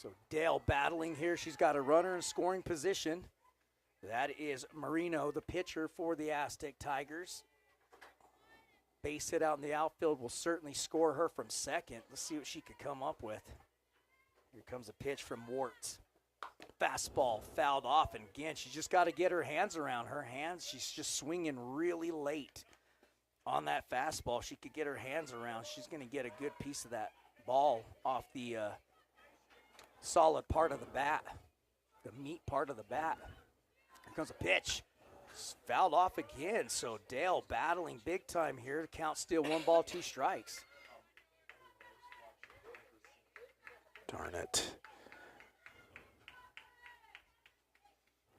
So Dale battling here. She's got a runner in scoring position. That is Marino, the pitcher for the Aztec Tigers. Base hit out in the outfield will certainly score her from second. Let's see what she could come up with. Here comes a pitch from Warts. Fastball fouled off, and again, she's just got to get her hands around her hands. She's just swinging really late on that fastball. She could get her hands around. She's going to get a good piece of that ball off the solid part of the bat, the meat part of the bat. Here comes a pitch. It's fouled off again, so Dale battling big time here. The count still 1 ball, 2 strikes. Darn it.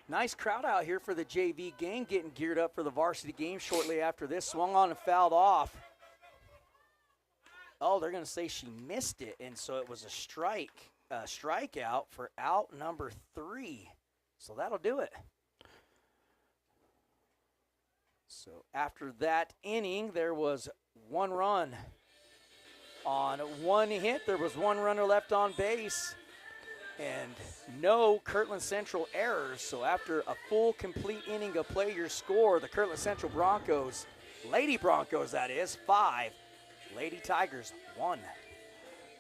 Nice crowd out here for the JV game, getting geared up for the varsity game shortly after this. Swung on and fouled off. Oh, they're going to say she missed it, and so it was a strikeout for out number 3. So that'll do it. So after that inning, there was 1 run on 1 hit. There was 1 runner left on base. And no Kirtland Central errors. So after a full, complete inning of play, your score, the Kirtland Central Broncos, Lady Broncos that is, 5. Lady Tigers, 1.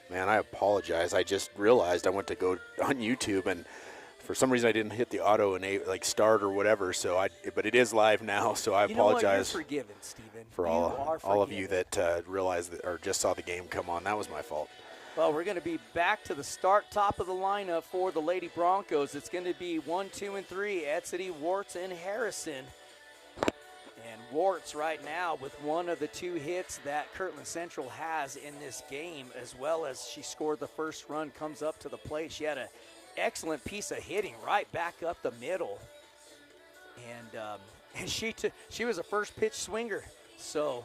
Man, I apologize. I just realized I went to go on YouTube, and for some reason I didn't hit the auto like start or whatever. So but it is live now, so I apologize. You're forgiven, Stephen. For all of you that realized that, or just saw the game come on. That was my fault. Well, we're going to be back to the start, top of the lineup for the Lady Broncos. It's going to be 1, 2, and 3, AZTEC, Warts, and Harrison. And Warts right now with one of the 2 hits that Kirtland Central has in this game, as well as she scored the first run, comes up to the plate. She had an excellent piece of hitting right back up the middle. And she was a first pitch swinger. So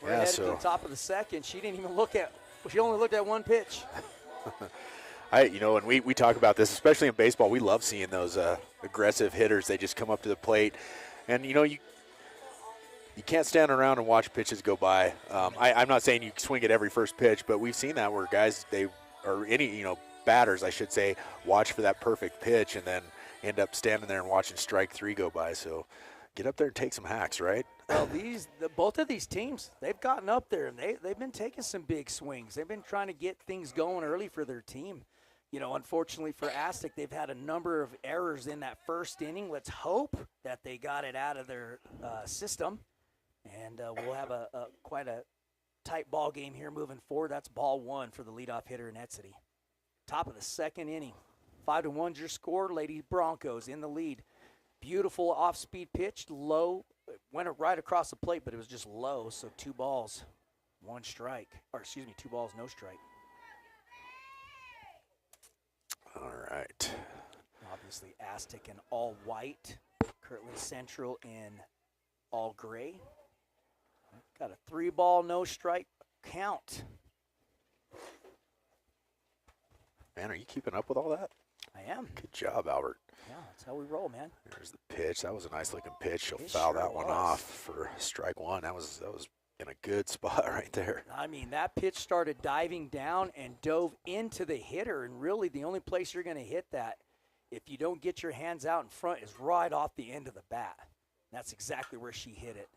we're headed to the top of the second. She didn't even look at. She only looked at 1 pitch. And we talk about this, especially in baseball. We love seeing those aggressive hitters. They just come up to the plate, and you can't stand around and watch pitches go by. I'm not saying you swing at every first pitch, but we've seen that where guys batters, I should say, watch for that perfect pitch and then end up standing there and watching strike 3 go by. So get up there and take some hacks, right? Well, both of these teams, they've gotten up there, and they've been taking some big swings. They've been trying to get things going early for their team. Unfortunately for AZTEC, they've had a number of errors in that first inning. Let's hope that they got it out of their system, and we'll have quite a tight ball game here moving forward. That's ball 1 for the leadoff hitter in AZTEC. Top of the second inning, 5-1's your score. Lady Broncos in the lead. Beautiful off-speed pitch, low. It went right across the plate, but it was just low, so 2 balls, 1 strike. 2 balls, no strike. All right. Obviously, AZTEC in all white. Kirtland Central in all gray. Got a 3-ball, no strike count. Man, are you keeping up with all that? I am. Good job, Albert. Yeah, that's how we roll, man. There's the pitch. That was a nice-looking pitch. She'll foul that one off for strike 1. That was in a good spot right there. I mean, that pitch started diving down and dove into the hitter, and really the only place you're going to hit that, if you don't get your hands out in front, is right off the end of the bat. That's exactly where she hit it.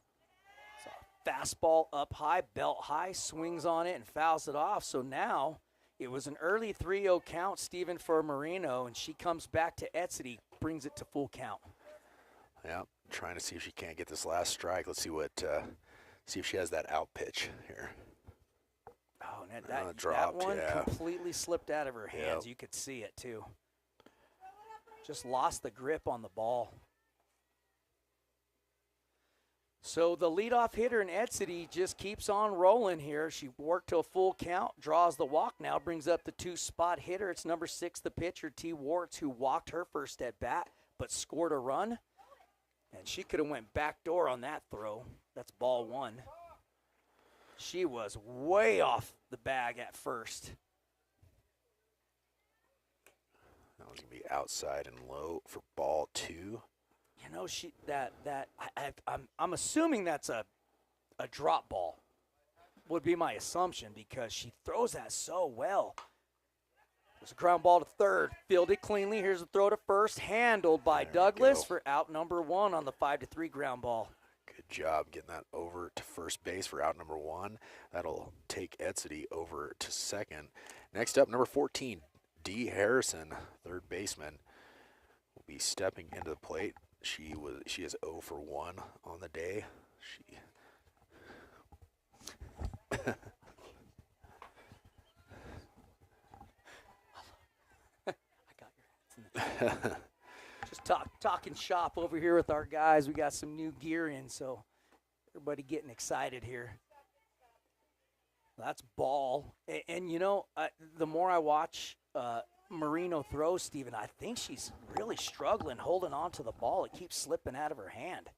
So fastball up high, belt high, swings on it and fouls it off. So now it was an early 3-0 count, Stephen, for Marino, and she comes back to AZTEC, brings it to full count. Yeah, trying to see if she can't get this last strike. Let's see see if she has that out pitch here. Oh, and that one completely slipped out of her hands. Yep. You could see it, too. Just lost the grip on the ball. So the leadoff hitter in AZTEC just keeps on rolling here. She worked to a full count, draws the walk now, brings up the 2-spot hitter. It's number 6, the pitcher, T. Warts, who walked her first at bat but scored a run. And she could have went backdoor on that throw. That's ball 1. She was way off the bag at first. That was going to be outside and low for ball 2. I'm assuming that's a drop ball, would be my assumption, because she throws that so well. There's a ground ball to third. Fielded cleanly. Here's a throw to first. Handled by Douglas for out number 1 on the 5-3 ground ball. Good job getting that over to first base for out number 1. That'll take AZTEC over to second. Next up, number 14, D. Harrison, third baseman, will be stepping into the plate. She is 0 for 1 on the day. Just talking shop over here with our guys. We got some new gear in, so everybody getting excited here. That's ball. And you know, the more I watch Marino throw, Steven, I think she's really struggling holding on to the ball. It keeps slipping out of her hand.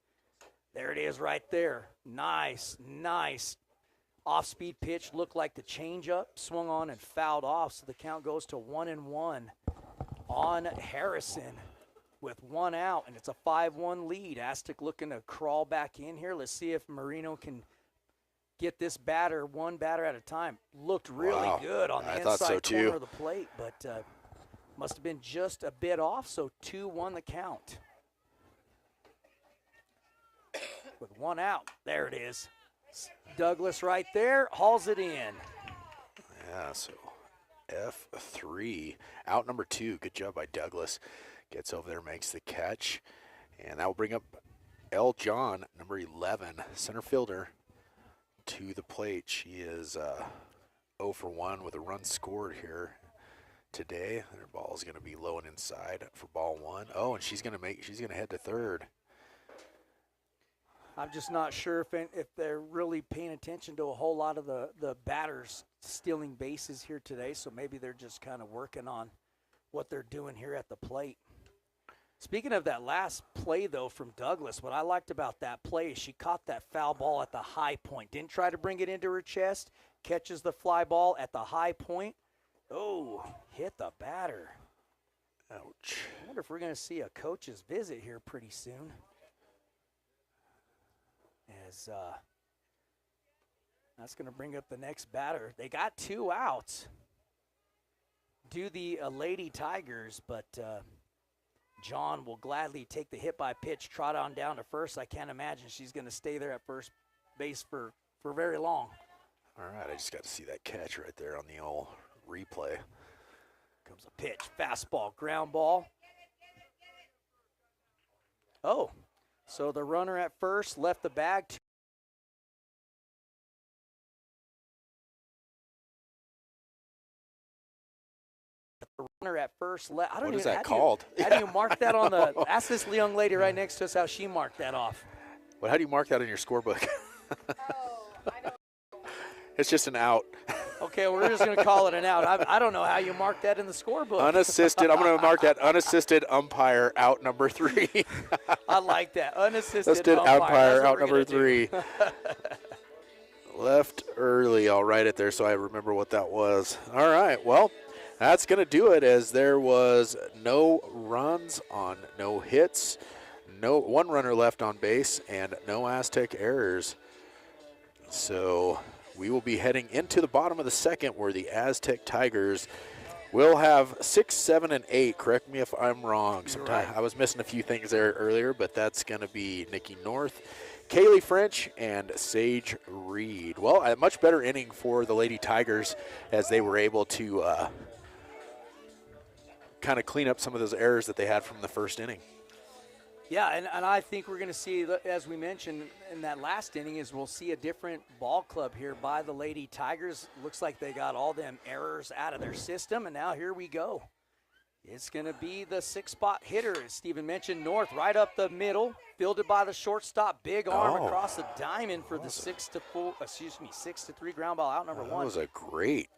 There it is right there. Nice, nice. Off-speed pitch, looked like the changeup, swung on and fouled off, so the count goes to 1-1 on Harrison with 1 out, and it's a 5-1 lead. AZTEC looking to crawl back in here. Let's see if Marino can get this batter, one batter at a time. Looked really good on the inside corner of the plate, but must have been just a bit off, so 2-1 the count. With 1 out, there it is. Douglas right there, hauls it in. Yeah, so F3, out number 2. Good job by Douglas. Gets over there, makes the catch. And that will bring up L. John, number 11, center fielder, to the plate. She is 0 for 1 with a run scored here today. Their ball is going to be low and inside for ball 1. Oh, and she's going to head to third. I'm just not sure if they're really paying attention to a whole lot of the batters stealing bases here today, so maybe they're just kind of working on what they're doing here at the plate. Speaking of that last play, though, from Douglas, what I liked about that play is she caught that foul ball at the high point. Didn't try to bring it into her chest. Catches the fly ball at the high point. Oh, hit the batter. Ouch. I wonder if we're going to see a coach's visit here pretty soon. As that's going to bring up the next batter. They got 2 outs. Do the Lady Tigers, but John will gladly take the hit by pitch, trot on down to first. I can't imagine she's going to stay there at first base for very long. All right, I just got to see that catch right there on the old replay. Comes a pitch, fastball, ground ball. Oh, so the runner at first left the bag. The runner at first left. What is that called? How do you mark that on the? Ask this young lady right next to us how she marked that off. Well, how do you mark that in your scorebook? I don't. It's just an out. Okay, we're just going to call it an out. I don't know how you mark that in the scorebook. Unassisted. I'm going to mark that unassisted umpire out number 3. I like that. Unassisted umpire out number 3. Left early. I'll write it there so I remember what that was. All right. Well, that's going to do it, as there was no runs on no hits, no one runner left on base, and no AZTEC errors. So we will be heading into the bottom of the second, where the AZTEC Tigers will have 6, 7, and 8. Correct me if I'm wrong. Right. I was missing a few things there earlier, but that's going to be Nikki North, Kaylee French, and Sage Reed. Well, a much better inning for the Lady Tigers, as they were able to kind of clean up some of those errors that they had from the first inning. Yeah, and I think we're going to see, as we mentioned in that last inning, is we'll see a different ball club here by the Lady Tigers. Looks like they got all them errors out of their system, and now here we go. It's going to be the 6-spot hitter, as Steven mentioned, North right up the middle, fielded by the shortstop, big arm across the diamond for the 6-3 ground ball out number 1. That was a great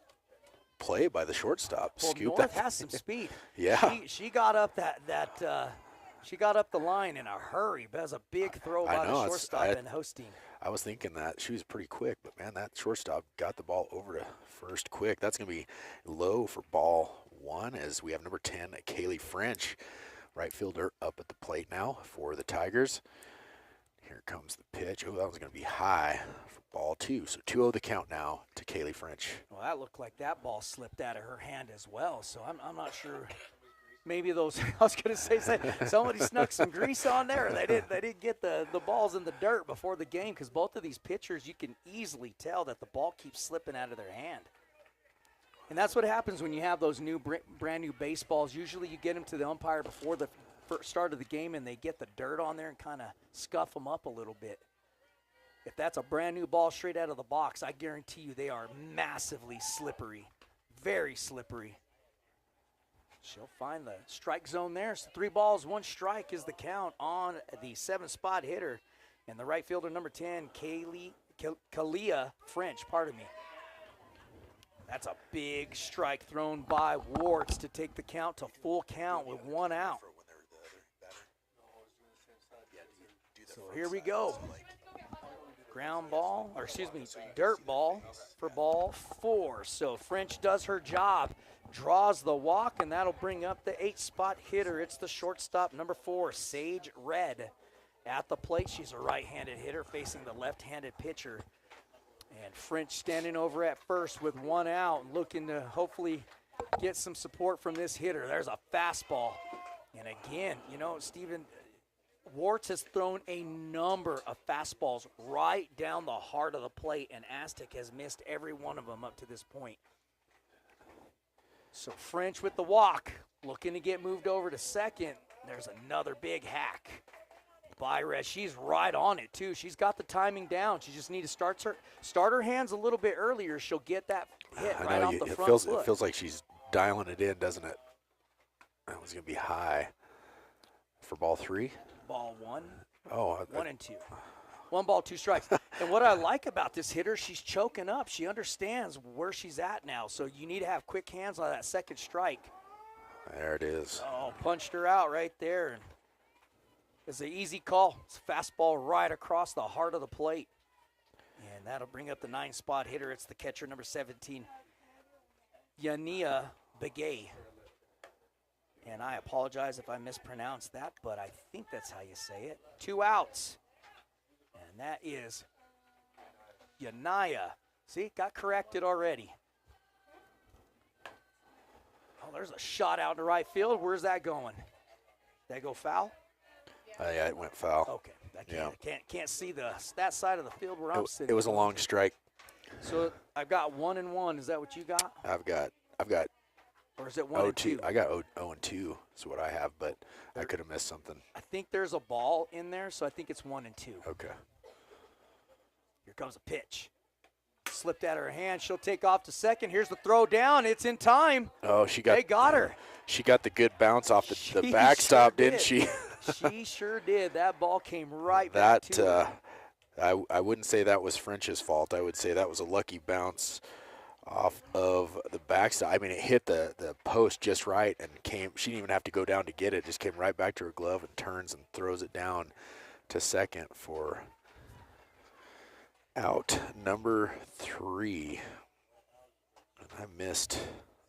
play by the shortstop. Well, Scoop North that. has some speed. Yeah. She got up she got up the line in a hurry. That was a big throw by the shortstop and Hosteen. I was thinking that she was pretty quick, but man, that shortstop got the ball over to first quick. That's going to be low for ball 1, as we have number 10, Kaylee French, right fielder, up at the plate now for the Tigers. Here comes the pitch. Oh, that was going to be high for ball 2. So 2-0 the count now to Kaylee French. Well, that looked like that ball slipped out of her hand as well, so I'm not sure. Maybe those, I was going to say, somebody snuck some grease on there. Or they didn't get the balls in the dirt before the game, because both of these pitchers, you can easily tell that the ball keeps slipping out of their hand. And that's what happens when you have those brand new baseballs. Usually you get them to the umpire before the first start of the game, and they get the dirt on there and kind of scuff them up a little bit. If that's a brand new ball straight out of the box, I guarantee you they are massively slippery, very slippery. She'll find the strike zone there. So 3 balls, 1 strike is the count on the 7-spot hitter. And the right fielder, number 10, Kalia French, pardon me. That's a big strike thrown by Warts to take the count to full count with 1 out. So here we go. Ground ball, or excuse me, dirt ball for ball 4. So French does her job, draws the walk, and that'll bring up the 8-spot hitter. It's the shortstop, number 4, Sage Red. At the plate, she's a right-handed hitter facing the left-handed pitcher. And French standing over at first with 1 out, looking to hopefully get some support from this hitter. There's a fastball. And again, you know, Stephen, Warts has thrown a number of fastballs right down the heart of the plate, and AZTEC has missed every one of them up to this point. So French with the walk, looking to get moved over to second. There's another big hack by Rez. She's right on it, too. She's got the timing down. She just needs to start her hands a little bit earlier. She'll get that hit right off the front foot. It feels like she's dialing it in, doesn't it? That was going to be high for ball 3. Ball 1. Oh, 1 and 2. 1 ball, 2 strikes. And what I like about this hitter, she's choking up. She understands where she's at now. So you need to have quick hands on that second strike. There it is. Oh, punched her out right there. And it's an easy call. It's a fastball right across the heart of the plate. And that'll bring up the 9-spot hitter. It's the catcher, number 17, Yania Begay. And I apologize if I mispronounced that, but I think that's how you say it. 2 outs. And that is Yanaya. See, got corrected already. Oh, there's a shot out to right field. Where's that going? Did that go foul? Yeah, it went foul. Okay. I can't see that side of the field where I'm sitting. It was a long strike. So I've got 1 and 1. Is that what you got? I've got. Or is it 1 and 2? I got 0 and 2 is what I have, but I could have missed something. I think there's a ball in there, so I think it's 1 and 2. Okay. Here comes a pitch. Slipped out of her hand. She'll take off to second. Here's the throw down. It's in time. Oh, they got her. She got the good bounce off the backstop, didn't she? She sure did. That ball came right back to her. I wouldn't say that was French's fault. I would say that was a lucky bounce off of the backstop. I mean, it hit the post just right and came. She didn't even have to go down to get it. Just came right back to her glove and turns and throws it down to second for out number 3. I missed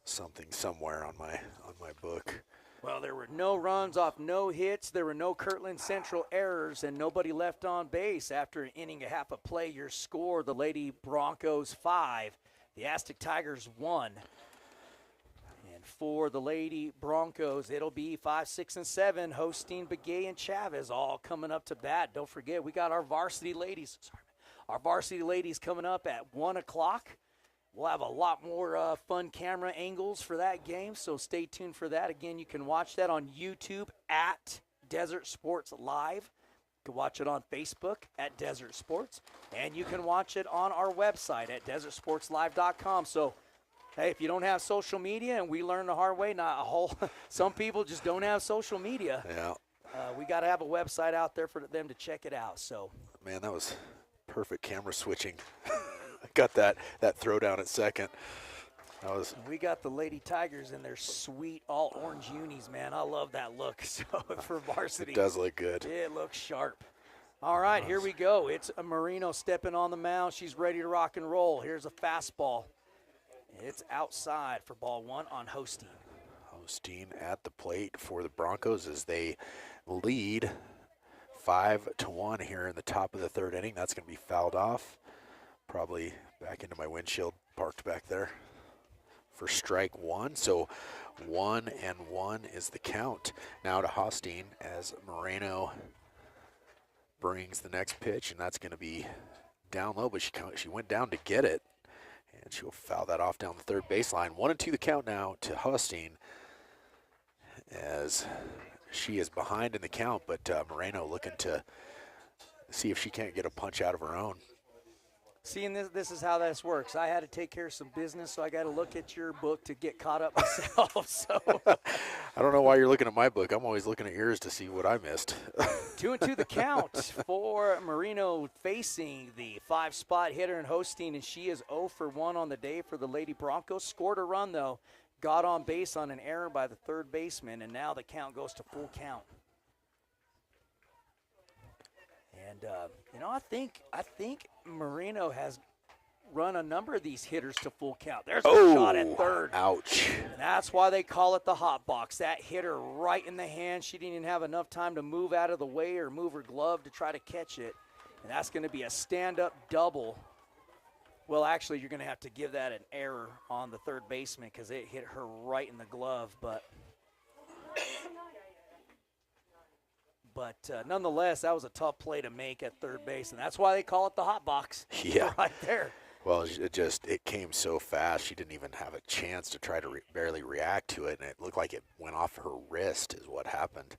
something somewhere on my book. Well, there were no runs off no hits. There were no Kirtland Central errors, and nobody left on base. After an inning and a half of play, your score, the Lady Broncos 5, the AZTEC Tigers 1. And for the Lady Broncos, it'll be 5, 6, and 7, hosting Begay and Chavez all coming up to bat. Don't forget, we got our varsity ladies. Our varsity ladies coming up at 1 o'clock. We'll have a lot more fun camera angles for that game, so stay tuned for that. Again, you can watch that on YouTube at Desert Sports Live. You can watch it on Facebook at Desert Sports, and you can watch it on our website at desertsportslive.com. So, hey, if you don't have social media, and we learned the hard way, some people just don't have social media. Yeah. We got to have a website out there for them to check it out. So, man, that was perfect camera switching. Got that throw down at second. We got the Lady Tigers in their sweet all orange unis, man. I love that look. So for varsity, it does look good. It looks sharp. All right, here we go. It's a Marino stepping on the mound. She's ready to rock and roll. Here's a fastball. It's outside for ball 1 on Hosteen. Hosteen at the plate for the Broncos as they lead 5-1 here in the top of the third inning. That's going to be fouled off. Probably back into my windshield, parked back there for strike one. So 1-1 is the count. Now to Hosteen as Moreno brings the next pitch, and that's going to be down low, but she went down to get it, and she'll foul that off down the third baseline. 1-2 the count now to Hosteen as she is behind in the count, but Moreno looking to see if she can't get a punch out of her own. See, and this is how this works. I had to take care of some business, so I got to look at your book to get caught up myself. So I don't know why you're looking at my book. I'm always looking at yours to see what I missed. 2-2 the count for Marino facing the 5-spot hitter in Hosteen, and she is 0 for 1 on the day for the Lady Broncos. Scored a run, though. Got on base on an error by the third baseman, and now the count goes to full count. And, I think Marino has run a number of these hitters to full count. There's a shot at third. Ouch. And that's why they call it the hot box. That hit her right in the hand. She didn't even have enough time to move out of the way or move her glove to try to catch it. And that's going to be a stand-up double. Well, actually, you're going to have to give that an error on the third baseman because it hit her right in the glove. But nonetheless, that was a tough play to make at third base, and that's why they call it the hot box. Yeah. Right there. Well, it came so fast. She didn't even have a chance to try to barely react to it, and it looked like it went off her wrist is what happened.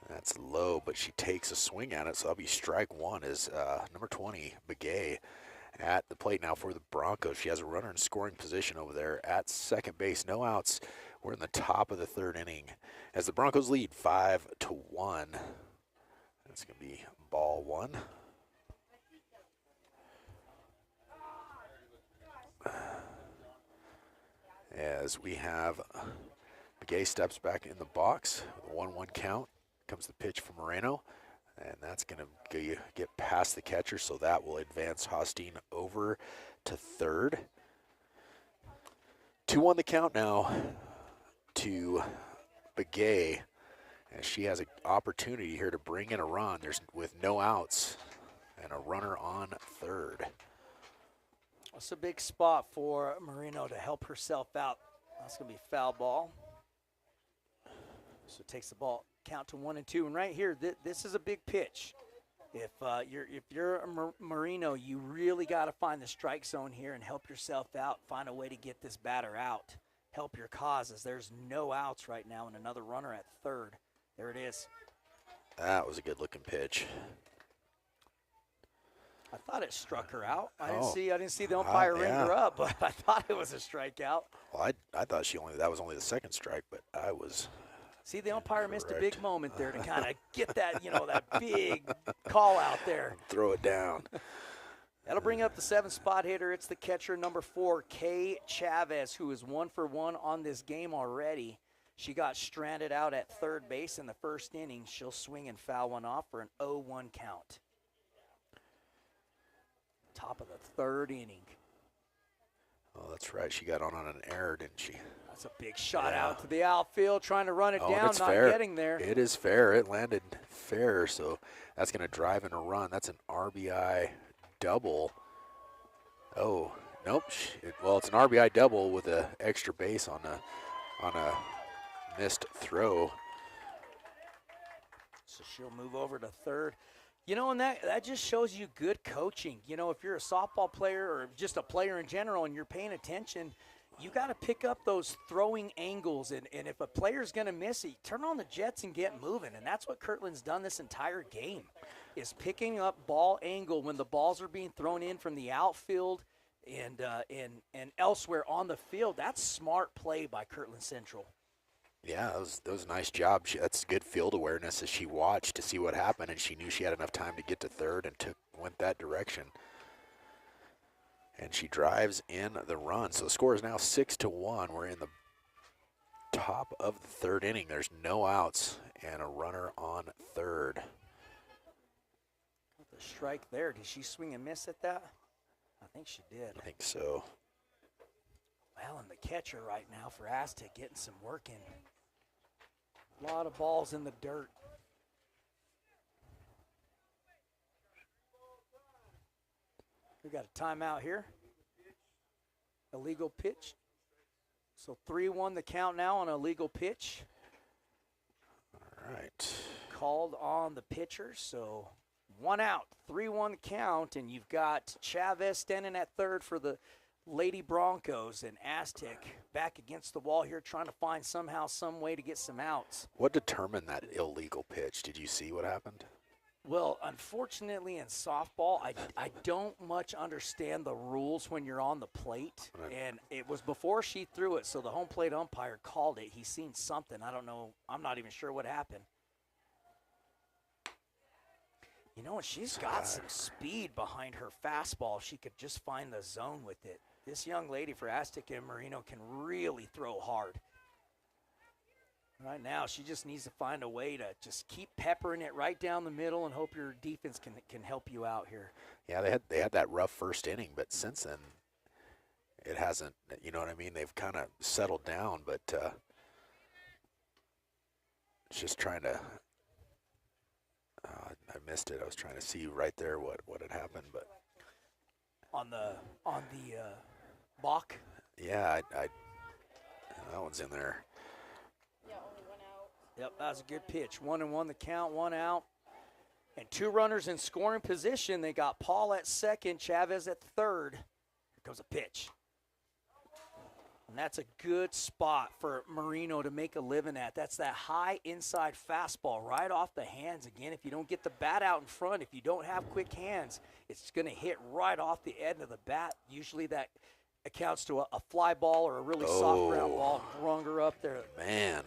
That's low, but she takes a swing at it, so that'll be strike one is number 20, Begay, at the plate now for the Broncos. She has a runner in scoring position over there at second base. No outs. We're in the top of the third inning as the Broncos lead 5-1. That's going to be ball one. As we have Begay steps back in the box with a 1-1 count. Comes the pitch from Moreno, and that's going to get past the catcher, so that will advance Hosteen over to third. 2-1 the count now to Begay, and she has an opportunity here to bring in a run. There's with no outs and a runner on third. That's a big spot for Marino to help herself out. That's going to be foul ball. So it takes the ball count to 1-2. And right here, this is a big pitch. If you're a Marino, you really got to find the strike zone here and help yourself out. Find a way to get this batter out. Help your causes. There's no outs right now and another runner at third. There it is. That was a good-looking pitch. I thought it struck her out. I didn't see the umpire ring her up, but I thought it was a strikeout. Well, I thought that was only the second strike, but I was. See, the umpire missed a big moment there to kind of get that, that big call out there. Throw it down. That'll bring up the 7-spot hitter. It's the catcher, number 4, Kay Chavez, who is 1 for 1 on this game already. She got stranded out at third base in the first inning. She'll swing and foul one off for an 0-1 count. Top of the third inning. Oh, that's right. She got on an error, didn't she? That's a big shot out to the outfield, trying to run it down, not fair. getting there. It is fair. It landed fair, so that's going to drive in a run. That's an RBI double. Oh, nope. It's an RBI double with an extra base on a missed throw. So she'll move over to third. And that just shows you good coaching. If you're a softball player or just a player in general and you're paying attention, you got to pick up those throwing angles. And if a player's going to miss it, turn on the jets and get moving. And that's what Kirtland's done this entire game, is picking up ball angle when the balls are being thrown in from the outfield and elsewhere on the field. That's smart play by Kirtland Central. Yeah, that was a nice job. That's good field awareness as she watched to see what happened, and she knew she had enough time to get to third and went that direction. And she drives in the run. So the score is now 6-1. We're in the top of the third inning. There's no outs and a runner on third. The strike there. Did she swing and miss at that? I think she did. I think so. Well, and the catcher right now for AZTEC getting some work in. A lot of balls in the dirt. We got a timeout here. Illegal pitch. So 3-1 the count now on a legal pitch. All right. Called on the pitcher, so 1 out, 3-1 count, and you've got Chavez standing at third for the Lady Broncos, and AZTEC back against the wall here trying to find somehow, some way to get some outs. What determined that illegal pitch? Did you see what happened? Well, unfortunately in softball, I don't much understand the rules when you're on the plate, Right. and it was before she threw it, so the home plate umpire called it. He's seen something. I don't know. I'm not even sure what happened. You know, and she's got some speed behind her fastball. She could just find the zone with it. This young lady for AZTEC and Marino can really throw hard. Right now, she just needs to find a way to just keep peppering it right down the middle and hope your defense can help you out here. Yeah, they had that rough first inning, but since then, it hasn't. You know what I mean? They've kind of settled down, but it's just trying to. I missed it. I was trying to see right there what had happened, but On the balk. yeah, I that one's in there. Yeah, only 1 out. Yep, that was a good pitch. 1-1 the count, 1 out. And 2 runners in scoring position. They got Paul at second, Chavez at third. Here comes a pitch. And that's a good spot for Marino to make a living at. That's that high inside fastball right off the hands. Again, if you don't get the bat out in front, if you don't have quick hands, it's going to hit right off the end of the bat. Usually that accounts to a fly ball or a really soft ground ball. Rung her up there. Man,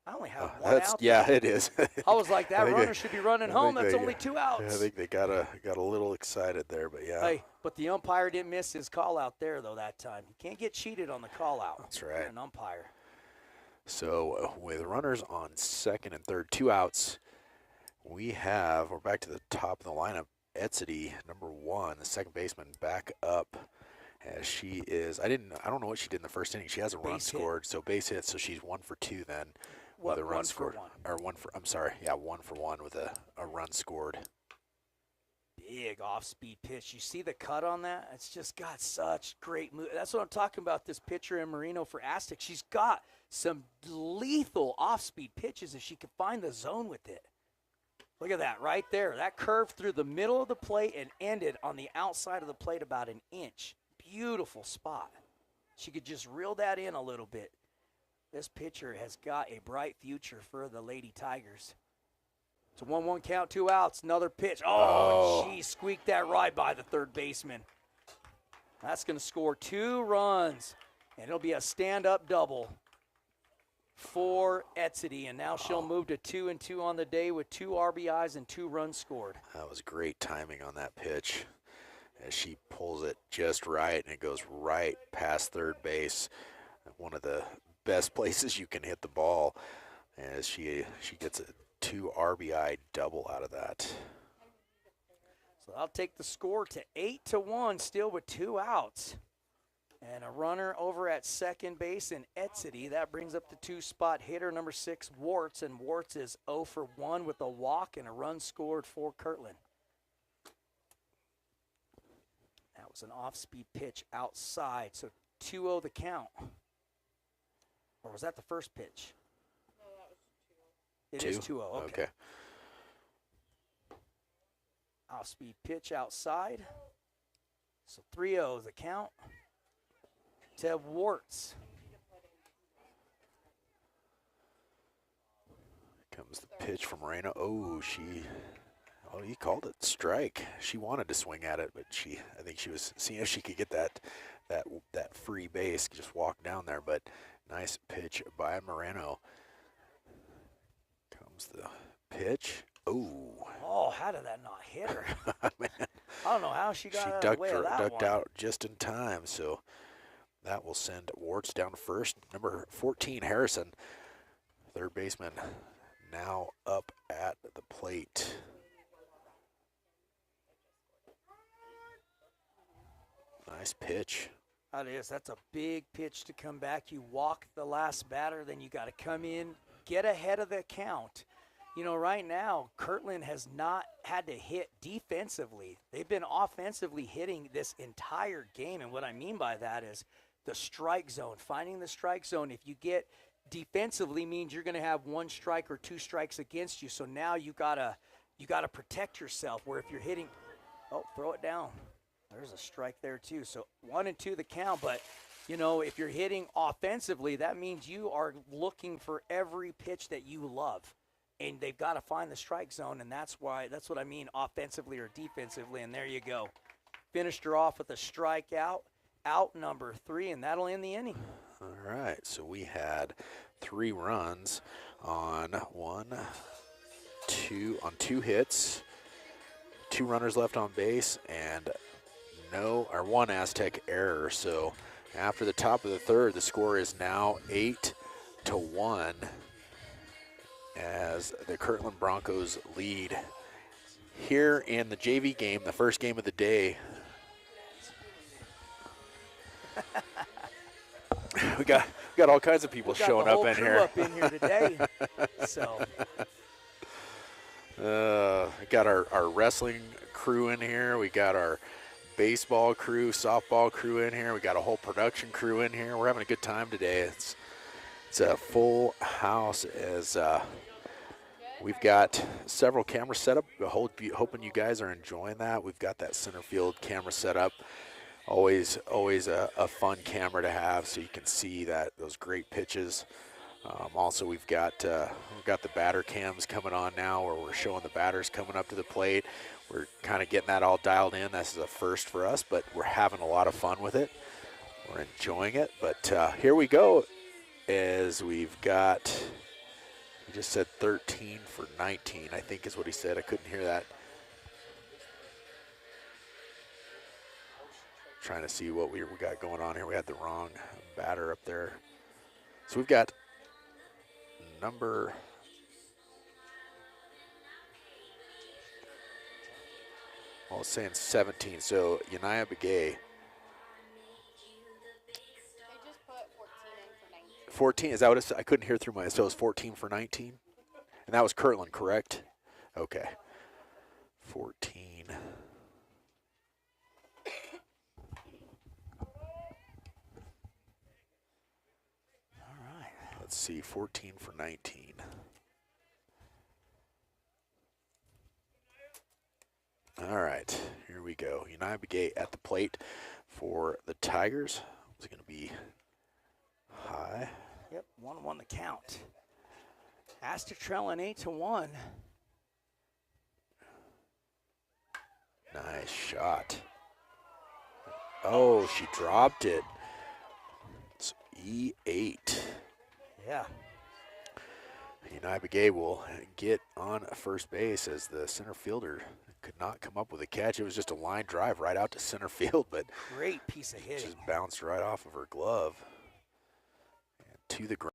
I only have 1 out. yeah, it is. I was like, that I think runner they- should be running I home. think That's they- only 2 outs. I think they got a little excited there, but yeah. Hey, but the umpire didn't miss his call out there, though, that time. You can't get cheated on the call out. That's right. An umpire. So with runners on second and third, 2 outs, we're back to the top of the lineup. AZTEC, number 1, the second baseman, back up as she is. I don't know what she did in the first inning. She has a run Base hit. scored, so base hit. So she's 1 for 2 then. What, with a run 1 for scored, 1? or 1 for. I'm sorry, yeah, 1 for 1 with a run scored. Big off-speed pitch. You see the cut on that? It's just got such great move. That's what I'm talking about, this pitcher in Marino for AZTEC. She's got some lethal off-speed pitches if she can find the zone with it. Look at that right there. That curved through the middle of the plate and ended on the outside of the plate about an inch. Beautiful spot. She could just reel that in a little bit. This pitcher has got a bright future for the Lady Tigers. It's a 1-1 count, 2 outs, another pitch. Oh, geez, squeaked that right by the third baseman. That's going to score 2 runs, and it'll be a stand-up double for AZTEC, and now she'll move to 2-2 on the day with 2 RBIs and 2 runs scored. That was great timing on that pitch as she pulls it just right, and it goes right past third base. One of the best places you can hit the ball, as she gets a 2 RBI double out of that. So I'll take the score to 8-1, still with 2 outs. And a runner over at second base in AZTEC. That brings up the 2-spot hitter, number 6, Warts. And Warts is 0 for 1 with a walk and a run scored for Kirtland. That was an off-speed pitch outside, so 2-0 the count. Or was that the first pitch? No, that was 2. It is 2-0, okay. Off-speed pitch outside. So 3-0 the count to Warts. Comes the pitch from Moreno. He called it strike. She wanted to swing at it, but I think she was seeing if she could get that free base, just walk down there. But nice pitch by Moreno. Comes the pitch. Oh, how did that not hit her? Man, I don't know how she got out of the ducked way of that ducked one. out just in time. So that will send Warts down to first. Number 14, Harrison, third baseman, now up at the plate. Nice pitch. That is. That's a big pitch to come back. You walk the last batter, then you got to come in, get ahead of the count, You know, right now, Kirtland has not had to hit defensively. They've been offensively hitting this entire game. And what I mean by that is the strike zone, finding the strike zone. If you get defensively means you're going to have 1 strike or 2 strikes against you. So now you gotta protect yourself, where if you're hitting, oh, throw it down. There's a strike there too. So 1 and 2 the count, but you know, if you're hitting offensively, that means you are looking for every pitch that you love. And they've got to find the strike zone, and that's what I mean, offensively or defensively, and there you go. Finished her off with a strikeout, out number 3, and that'll end the inning. All right, so we had 3 runs on 2 hits, 2 runners left on base, and 1 AZTEC error. So after the top of the 3rd, the score is now 8-1. As the Kirtland Broncos lead here in the JV game, the first game of the day. we got all kinds of people showing up in here. Up in here today. So we got our wrestling crew in here. We got our baseball crew, softball crew in here. We got a whole production crew in here. We're having a good time today. It's a full house as we've got several cameras set up. Hoping you guys are enjoying that. We've got that center field camera set up. Always a fun camera to have so you can see those great pitches. Also, we've got the batter cams coming on now where we're showing the batters coming up to the plate. We're kind of getting that all dialed in. This is a first for us, but we're having a lot of fun with it. We're enjoying it. But here we go. As we've got, he just said 13 for 19, I think is what he said. I couldn't hear that. Trying to see what we got going on here. We had the wrong batter up there. So we've got number it's saying 17. So Yanaya Begay. 14, is that what it said? I couldn't hear through my, so it was 14 for 19? And that was Kirtland, correct? Okay. 14. all right. Let's see, 14 for 19. All right, here we go. United Begay at the plate for the Tigers. Is it going to be high? Yep, 1-1 the count. AZTEC trailing 8-1. Nice shot. Oh, she dropped it. It's E8. Yeah. United Begay will get on first base as the center fielder could not come up with a catch. It was just a line drive right out to center field, but great piece of hitting. Just bounced right off of her glove. To the ground.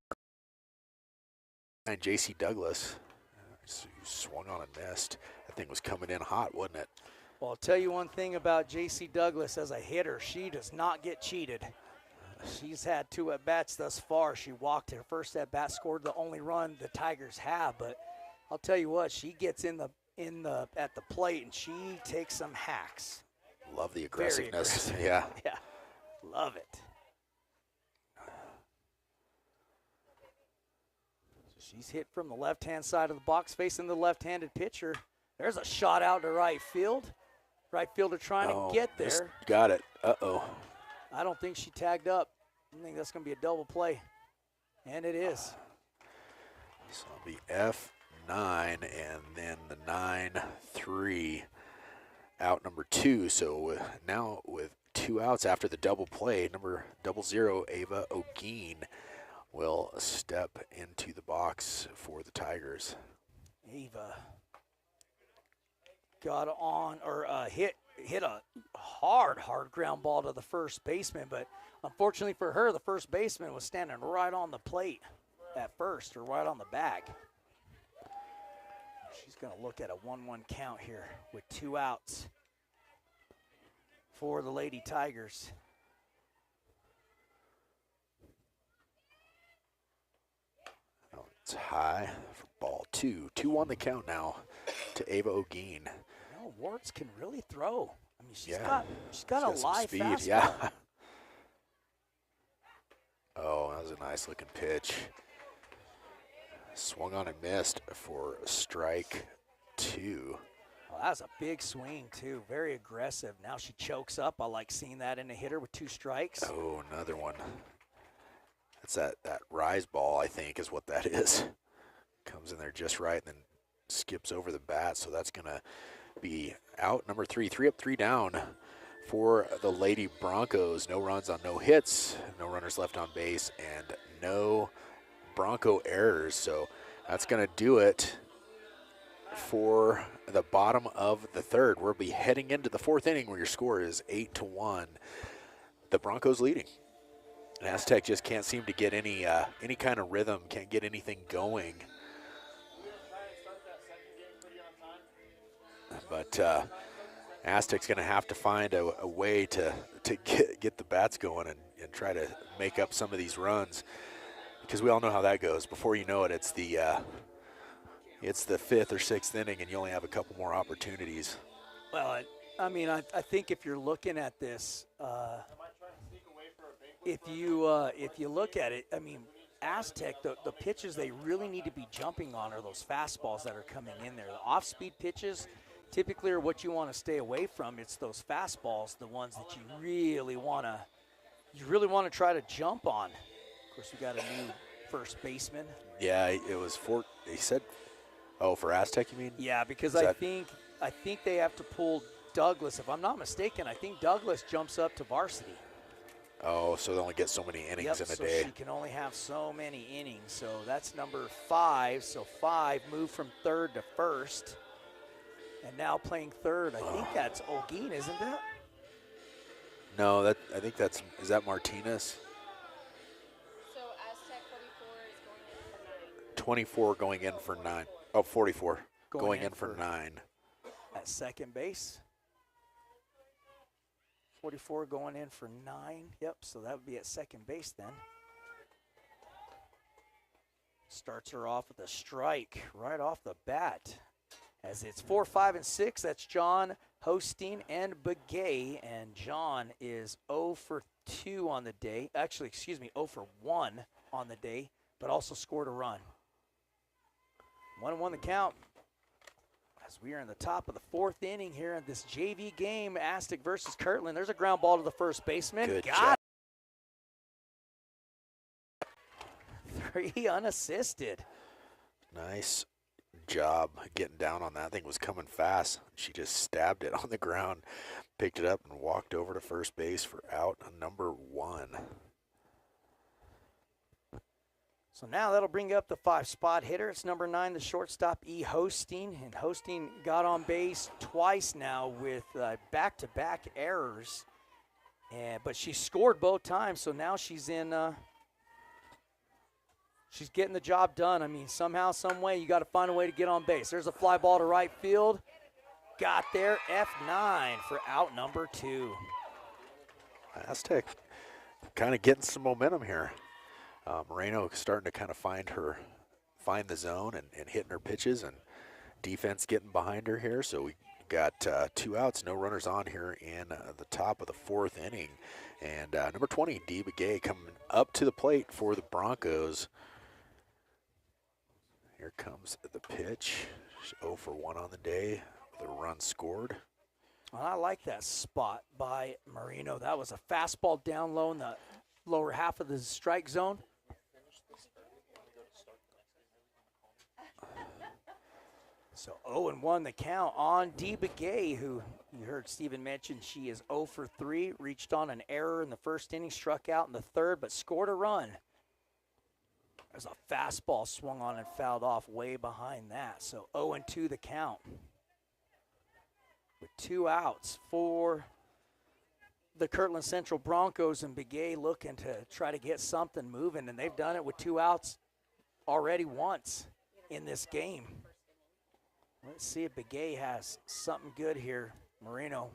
And J.C. Douglas swung on a nest. That thing was coming in hot, wasn't it? Well, I'll tell you one thing about J.C. Douglas as a hitter. She does not get cheated. She's had 2 at-bats thus far. She walked her first at-bat, scored the only run the Tigers have. But I'll tell you what, she gets at the plate, and she takes some hacks. Love the aggressiveness. Very aggressive. Yeah. Yeah, love it. She's hit from the left-hand side of the box, facing the left-handed pitcher. There's a shot out to right field. Right fielder trying to get there. Got it. Uh-oh. I don't think she tagged up. I think that's going to be a double play. And it is. So it'll be F9 and then the 9-3 out number 2. So now with 2 outs after the double play, number 00, Ava O'Geen, will step into the box for the Tigers. Ava got on, or hit a hard ground ball to the first baseman, but unfortunately for her, the first baseman was standing right on the plate at first, or right on the bag. She's going to look at a 1-1 count here with 2 outs for the Lady Tigers. It's high for ball 2. 2-1 the count now to Ava Ogeen. No, Wards can really throw. I mean, she's Yeah. got Some a live speed. fastball. Yeah. Oh, that was a nice looking pitch. Swung on and missed for strike 2. Well, that was a big swing, too. Very aggressive. Now she chokes up. I like seeing that in a hitter with 2 strikes. Oh, another one. That's that rise ball, I think, is what that is. Comes in there just right and then skips over the bat. So that's going to be out. Number 3, 3 up, 3 down for the Lady Broncos. No runs on no hits, no runners left on base, and no Bronco errors. So that's going to do it for the bottom of the 3rd. We'll be heading into the 4th inning where your score is 8-1. The Broncos leading. And AZTEC just can't seem to get any kind of rhythm, can't get anything going. But AZTEC's going to have to find a way to get the bats going and try to make up some of these runs, because we all know how that goes. Before you know it, it's the 5th or 6th inning, and you only have a couple more opportunities. Well, I mean, I think if you're looking at this, if you look at it, I mean, AZTEC, the pitches they really need to be jumping on are those fastballs that are coming in there. The off-speed pitches typically are what you want to stay away from. It's those fastballs, the ones that you really want to try to jump on. Of course, we got a new first baseman. Yeah, it was he said, oh, for AZTEC, you mean? Yeah, because I think they have to pull Douglas. If I'm not mistaken, I think Douglas jumps up to varsity. Oh, so they only get so many innings in a day. She can only have so many innings. So that's number 5. So 5 moved from 3rd to 1st. And now playing 3rd. I think that's Ogeen, isn't it? No, I think is that Martinez? So AZTEC 44 is going in for 9. 24 going in for 9. Oh, 44 going in for 9. At second base. 44 going in for 9. Yep, so that would be at second base then. Starts her off with a strike right off the bat. As it's 4, 5, and 6, that's John, Hosteen, and Begay. And John is 0 for 2 on the day. Actually, 0 for 1 on the day, but also scored a run. 1-1 the count. As we are in the top of the 4th inning here in this JV game, AZTEC versus Kirtland. There's a ground ball to the first baseman. Good Got it. 3 unassisted. Nice job getting down on that. Thing was coming fast. She just stabbed it on the ground, picked it up, and walked over to first base for out number 1. So now that'll bring up the 5-spot hitter. It's number 9, the shortstop, E. Hosteen. And Hosteen got on base twice now with back-to-back errors. But she scored both times, so now she's in she's getting the job done. I mean, somehow, some way, you got to find a way to get on base. There's a fly ball to right field. Got there, F9 for out number 2. AZTEC kind of getting some momentum here. Moreno starting to kind of find the zone and hitting her pitches, and defense getting behind her here. So we got 2 outs, no runners on here in the top of the 4th inning. And number 20, Dee Begay, coming up to the plate for the Broncos. Here comes the pitch. She's 0 for 1 on the day with a run scored. Well, I like that spot by Moreno. That was a fastball down low in the lower half of the strike zone. So 0-1 the count on Dee Begay, who you heard Steven mention. She is 0 for 3, reached on an error in the first inning, struck out in the 3rd, but scored a run. There's a fastball swung on and fouled off way behind that. So 0-2 the count. With 2 outs for the Kirtland Central Broncos, and Begay looking to try to get something moving, and they've done it with 2 outs already once in this game. Let's see if Begay has something good here. Moreno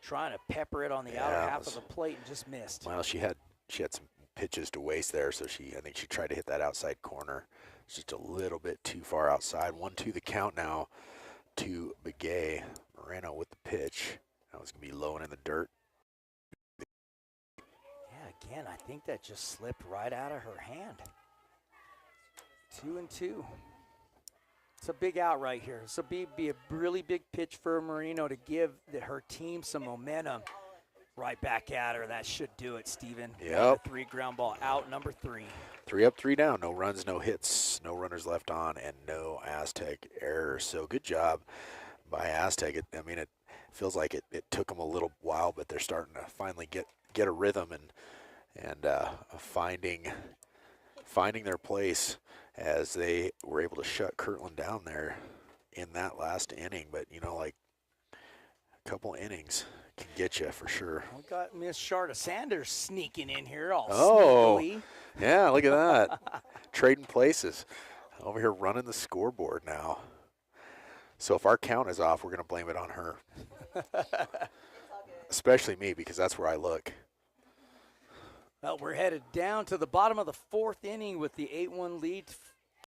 trying to pepper it on the outer half of the plate and just missed. Well, she had some pitches to waste there. So I think she tried to hit that outside corner. Just a little bit too far outside. 1-2 the count now to Begay. Moreno with the pitch. That was going to be low and in the dirt. Yeah, again, I think that just slipped right out of her hand. 2-2. It's a big out right here. This will be a really big pitch for Moreno to give her team some momentum. Right back at her. That should do it, Steven. Yep. 3 ground ball out, number 3. 3 up, 3 down. No runs, no hits, no runners left on, and no Aztec errors. So good job by Aztec. It feels like it took them a little while, but they're starting to finally get a rhythm and finding their place as they were able to shut Kirtland down there in that last inning. But, like a couple innings can get you for sure. We got Miss Sharda Sanders sneaking in here all sneakily. Yeah, look at that. Trading places. Over here running the scoreboard now. So if our count is off, we're going to blame it on her. Especially me, because that's where I look. Well, we're headed down to the bottom of the 4th inning with the 8-1 lead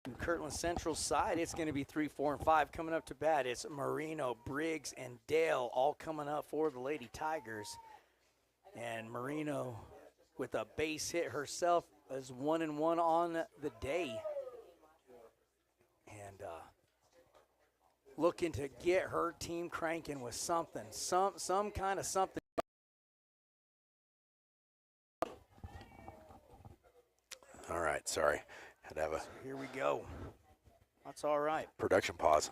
from Kirtland Central side. It's going to be 3, 4, and 5 coming up to bat. It's Marino, Briggs, and Dale all coming up for the Lady Tigers. And Marino with a base hit herself is 1-1 on the day. And looking to get her team cranking with something, some kind of something. All right, sorry. Had to have a Here we go. That's all right. production pause.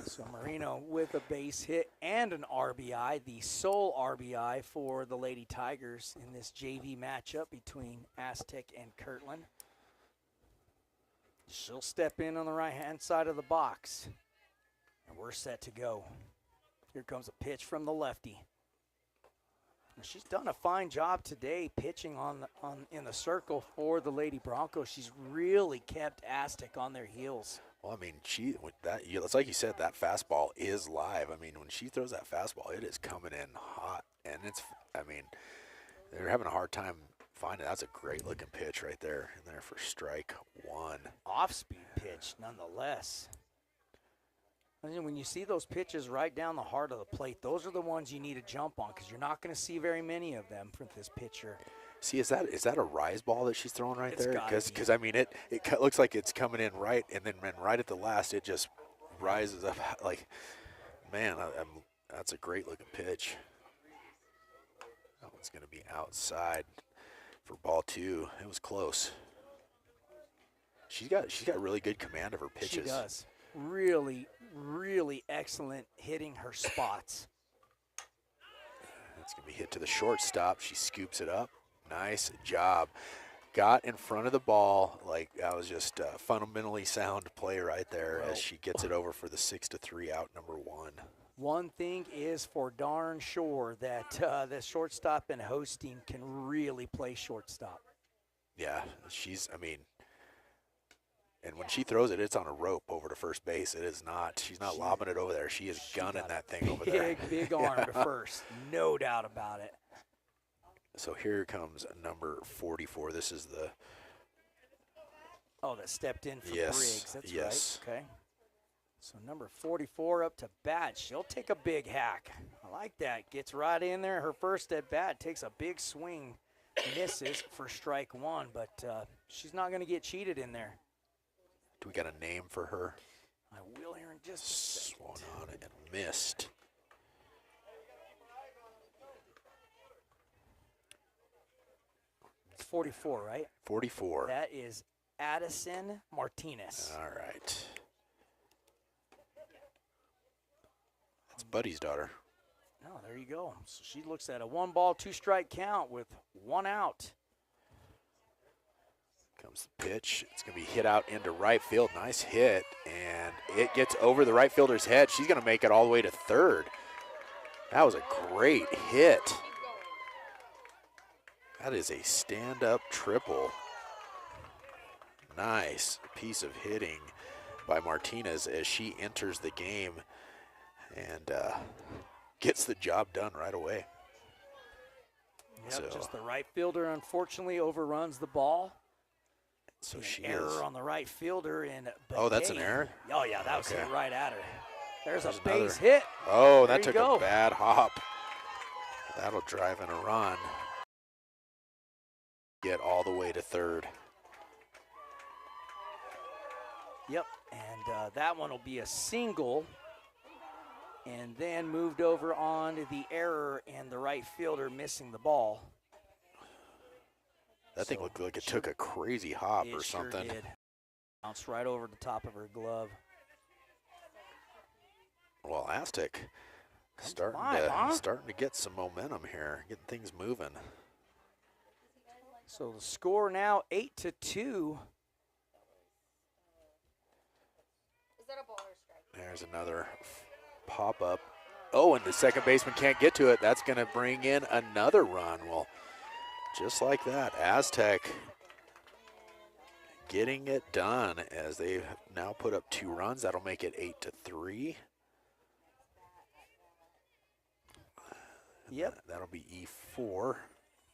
So Marino with a base hit and an RBI, the sole RBI for the Lady Tigers in this JV matchup between Aztec and Kirtland. She'll step in on the right-hand side of the box, and we're set to go. Here comes a pitch from the lefty. She's done a fine job today pitching in the circle for the Lady Broncos. She's really kept Aztec on their heels. Well, it's like you said, that fastball is live. When she throws that fastball, it is coming in hot, and they're having a hard time finding. That's a great looking pitch right there, in there for strike 1. Off-speed pitch, nonetheless. When you see those pitches right down the heart of the plate, those are the ones you need to jump on because you're not going to see very many of them from this pitcher. See, is that a rise ball that she's throwing right there? Because it looks like it's coming in right, and then right at the last, it just rises up. Like, man, that's a great looking pitch. That one's going to be outside for ball 2. It was close. She's got really good command of her pitches. She does. Really, really excellent hitting her spots. It's going to be hit to the shortstop. She scoops it up. Nice job. Got in front of the ball. Like, that was just a fundamentally sound play right there as she gets it over for the 6-3 out, number 1. One thing is for darn sure that the shortstop and Hosting can really play shortstop. Yeah, and when she throws it, it's on a rope over to first base. She's not lobbing it over there. She is gunning that thing over there. Big arm to first, no doubt about it. So here comes number 44. This is the... Oh, that stepped in for Yes, Briggs. That's yes. right. Okay. So number 44 up to bat. She'll take a big hack. I like that. Gets right in there. Her first at bat takes a big swing. Misses for strike 1, but she's not going to get cheated in there. Do we got a name for her? I will here in just a second. Swung on it and missed. It's 44, right? 44. That is Addison Martinez. All right. That's Buddy's daughter. Oh, there you go. So she looks at a 1-ball, 2-strike count with 1 out. Comes the pitch. It's going to be hit out into right field. Nice hit. And it gets over the right fielder's head. She's going to make it all the way to third. That was a great hit. That is a stand-up triple. Nice piece of hitting by Martinez as she enters the game and gets the job done right away. Yep, So, just the right fielder unfortunately overruns the ball. so An she error is. on the right fielder. And Oh, that's an error? Oh, yeah, that was Okay. hit right at her. There's a There's base another. hit. Oh, There that you took go. a bad hop. That'll drive in a run. Get all the way to third. Yep, and that one will be a single. And then moved over on to the error and the right fielder missing the ball. That thing So, looked like it sure- took a crazy hop or It sure something. did. Bounced right over the top of her glove. Well, Aztec starting alive, huh? starting to get some momentum here, getting things moving. So the score now 8-2. Is that a ball or a strike? There's another pop up. Oh, and the second baseman can't get to it. That's going to bring in another run. Well, just like that, Aztec getting it done as they now put up 2 runs. That'll make it 8-3. Yep, That'll be E4.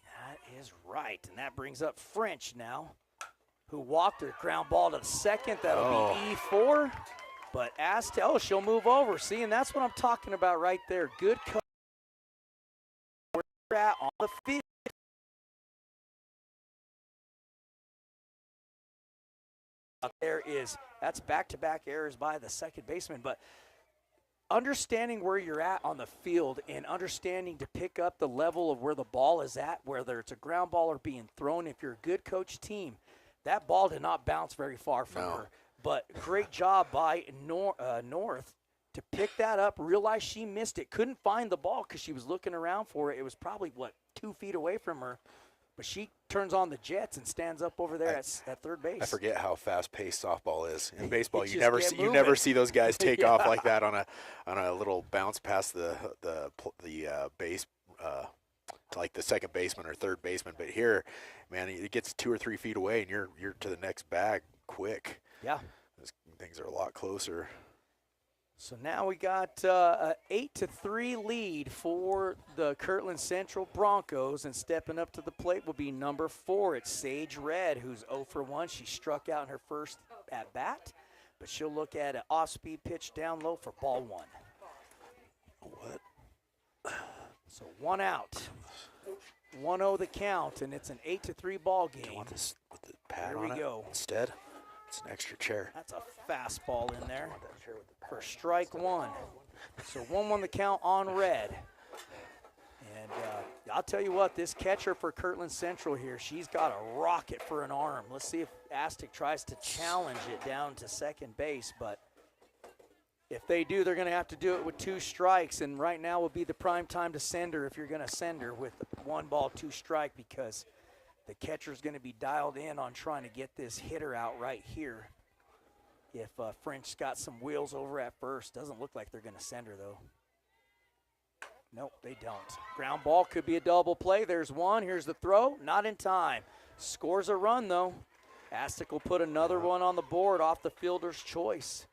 that is right. And that brings up French now, who walked her ground ball to the second. That'll Oh. be E4. But Aztec, oh, she'll move over. See, and that's what I'm talking about right there. Good cut. Where you're at on the field. That's back-to-back errors by the second baseman. But understanding where you're at on the field and understanding to pick up the level of where the ball is at, whether it's a ground ball or being thrown, if you're a good coach team, that ball did not bounce very far from her. But great job by North to pick that up, realize she missed it, couldn't find the ball because she was looking around for it. It was probably, 2 feet away from her. But she turns on the jets and stands up over there at third base. I forget how fast-paced softball is. In baseball, Just you never get you never moving. see those guys take Yeah. off like that on a little bounce past the base, like the second baseman or third baseman. But here, man, it gets 2 or 3 feet away, and you're to the next bag quick. Yeah. Things are a lot closer. So now we got an 8-3 lead for the Kirtland Central Broncos, and stepping up to the plate will be number 4. It's Sage Red, who's 0 for 1. She struck out in her first at bat, but she'll look at an off-speed pitch down low for ball 1. What? So 1 out, 1-0 the count, and it's an 8-3 ball Do you game. want this with the pad Here on we it go. instead? It's an extra chair. That's a fastball in there for strike 1. So 1-1 the count on Red. And I'll tell you what, this catcher for Kirtland Central here, she's got a rocket for an arm. Let's see if AZTEC tries to challenge it down to second base. But if they do, they're going to have to do it with 2 strikes. And right now would be the prime time to send her if you're going to send her with 1 ball, 2 strike, because the catcher's going to be dialed in on trying to get this hitter out right here. If French got some wheels over at first. Doesn't look like they're going to send her, though. Nope, they don't. Ground ball could be a double play. There's one. Here's the throw. Not in time. Scores a run, though. AZTEC will put another one on the board off the fielder's choice.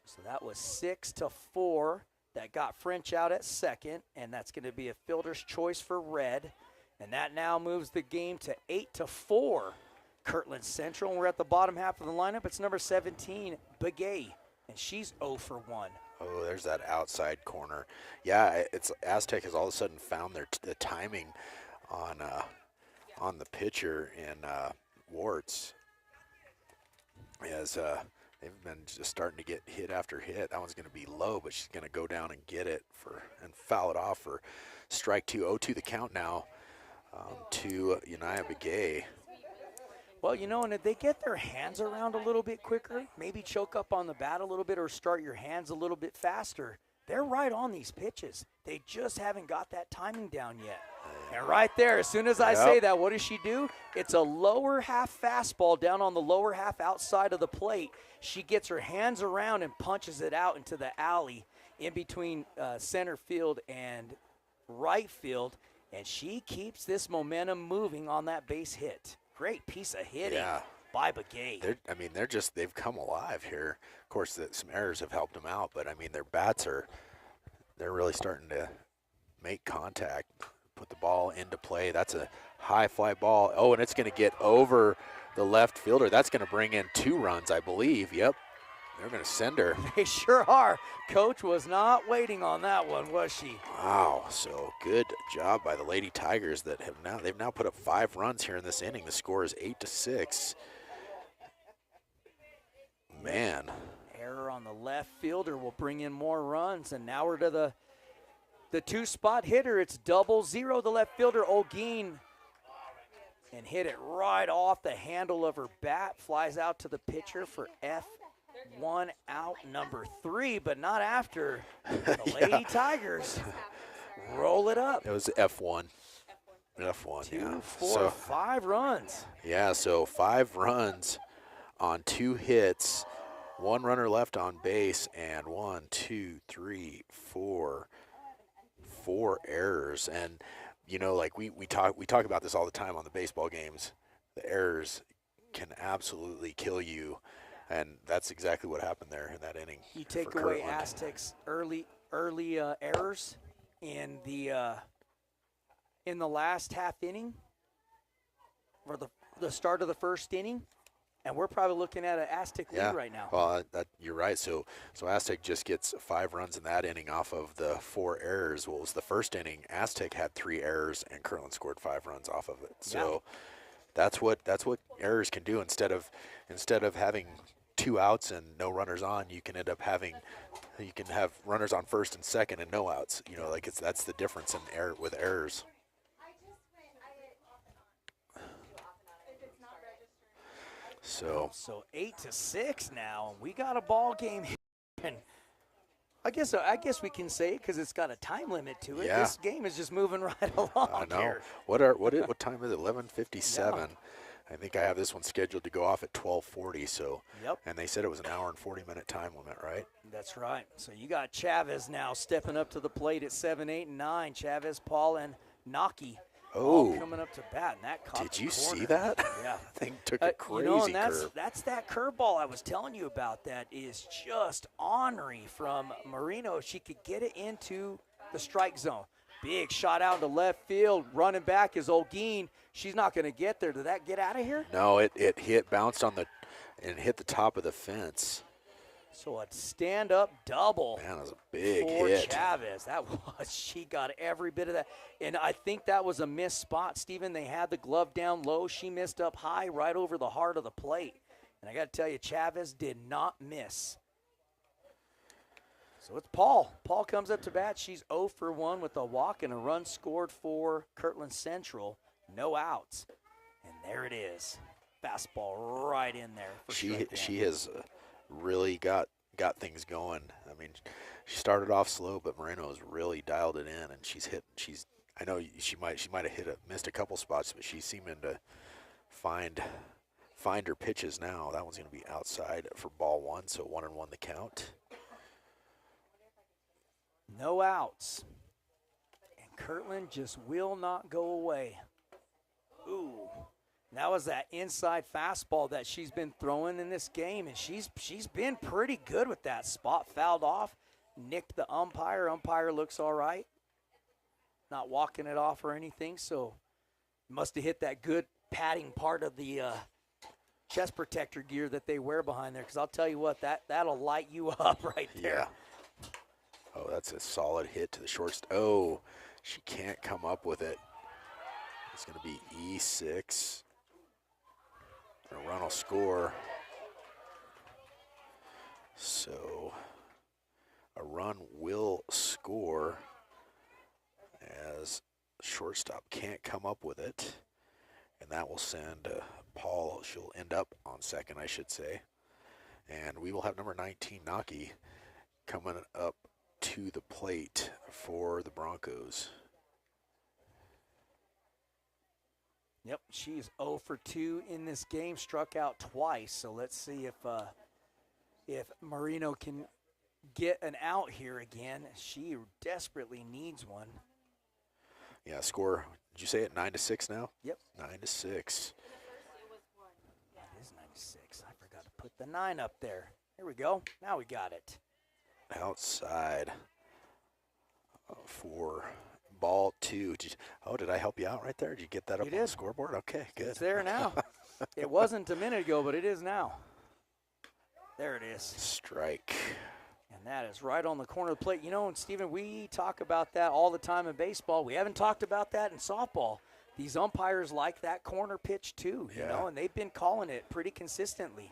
So that was 6-4. That got French out at second, and that's going to be a fielder's choice for Red. And that now moves the game to 8-4. Kirtland Central, and we're at the bottom half of the lineup. It's number 17, Begay, and she's 0 for 1. Oh, there's that outside corner. Yeah, it's Aztec has all of a sudden found the timing on the pitcher in Warts. As they've been just starting to get hit after hit. That one's going to be low, but she's going to go down and get it and foul it off for strike 2. 0-2 the count now to Uniah Begay. Well, and if they get their hands around a little bit quicker, maybe choke up on the bat a little bit or start your hands a little bit faster, they're right on these pitches. They just haven't got that timing down yet. And right there, as soon as I say that, what does she do? It's a lower half fastball down on the lower half outside of the plate. She gets her hands around and punches it out into the alley in between center field and right field, and she keeps this momentum moving on that base hit. Great piece of hitting by Begay. They've come alive here. Of course, some errors have helped them out, but their bats they're really starting to make contact. put the ball into play. That's a high fly ball. Oh, and it's going to get over the left fielder. That's going to bring in 2 runs, I believe. Yep, they're going to send her. They sure are. Coach was not waiting on that one, was she? Wow, so good job by the Lady Tigers that they've now put up 5 runs here in this inning. The score is 8-6. Man. Error on the left fielder will bring in more runs, and now we're to the 2-spot hitter. It's 0-0. The left fielder, Olguin, and hit it right off the handle of her bat. Flies out to the pitcher for F1 out number 3, but not after the Lady Tigers roll it up. It was F1. F1, 2, 4, 5 runs. Yeah, so 5 runs on 2 hits. 1 runner left on base, and 1, 2, 3, 4 errors. And you know, like we talk about this all the time on the baseball games. The errors can absolutely kill you, and that's exactly what happened there in that inning. You take for away Kirtland. Aztecs' early errors in the last half inning, or the start of the first inning, and we're probably looking at an Aztec lead right now. Well, you're right. So Aztec just gets 5 runs in that inning off of the 4 errors. What was the first inning? Aztec had 3 errors, and Kirtland scored 5 runs off of it. So that's what errors can do. Instead of having 2 outs and no runners on, you can have runners on first and second and no outs. You know, like that's the difference in with errors. So 8-6 now, and we got a ball game here. And I guess we can say it because it's got a time limit to it. Yeah. This game is just moving right along. I know. Here. What time is it? 11:57. I think I have this one scheduled to go off at 12:40. So, and they said it was an hour and 40-minute time limit, right? That's right. So you got Chavez now stepping up to the plate at 7, 8, and 9. Chavez, Paul, and Naki. Oh, coming up to bat, and that caught did you the corner. see that? Yeah, that thing took a crazy and curve. that's that curveball I was telling you about. That is just ornery from Marino. She could get it into the strike zone. Big shot out to left field. Running back is Olguin. She's not going to get there. Did that get out of here? No, it bounced on and hit the top of the fence. So a stand-up double. Man, that was a big for hit. Chavez. She got every bit of that. And I think that was a missed spot, Steven. They had the glove down low. She missed up high right over the heart of the plate. And I got to tell you, Chavez did not miss. So it's Paul. Paul comes up to bat. She's 0 for 1 with a walk and a run scored for Kirtland Central. No outs. And there it is. Fastball right in there. She has really got things going. I mean, she started off slow, but Moreno's really dialed it in, and I know she might have missed a couple spots, but she's seeming to find her pitches now. That one's going to be outside for ball 1, so 1-1 the count. No outs. And Kirtland just will not go away. Ooh. That was that inside fastball that she's been throwing in this game, and she's been pretty good with that. Spot fouled off, nicked the umpire. Umpire looks all right. Not walking it off or anything, so must have hit that good padding part of the chest protector gear that they wear behind there, because I'll tell you what, that'll light you up right there. Yeah. Oh, that's a solid hit to the shortstop. Oh, she can't come up with it. It's going to be E6. A run will score. So a run will score as shortstop can't come up with it. And that will send Paul. She'll end up on second, I should say. And we will have number 19, Naki, coming up to the plate for the Broncos. Yep, she's 0 for 2 in this game, struck out twice. So let's see if Marino can get an out here again. She desperately needs one. Yeah, score. Did you say it 9-6 now? Yep. 9-6. It is 9-6. I forgot to put the 9 up there. Here we go. Now we got it. Outside for ball 2. Did I help you out right there? Did you get that up You on did. the scoreboard? Okay, good. It's there now. It wasn't a minute ago, but it is now. There it is. Strike. And that is right on the corner of the plate. You know, and Stephen, we talk about that all the time in baseball. We haven't talked about that in softball. These umpires like that corner pitch too, you know, and they've been calling it pretty consistently.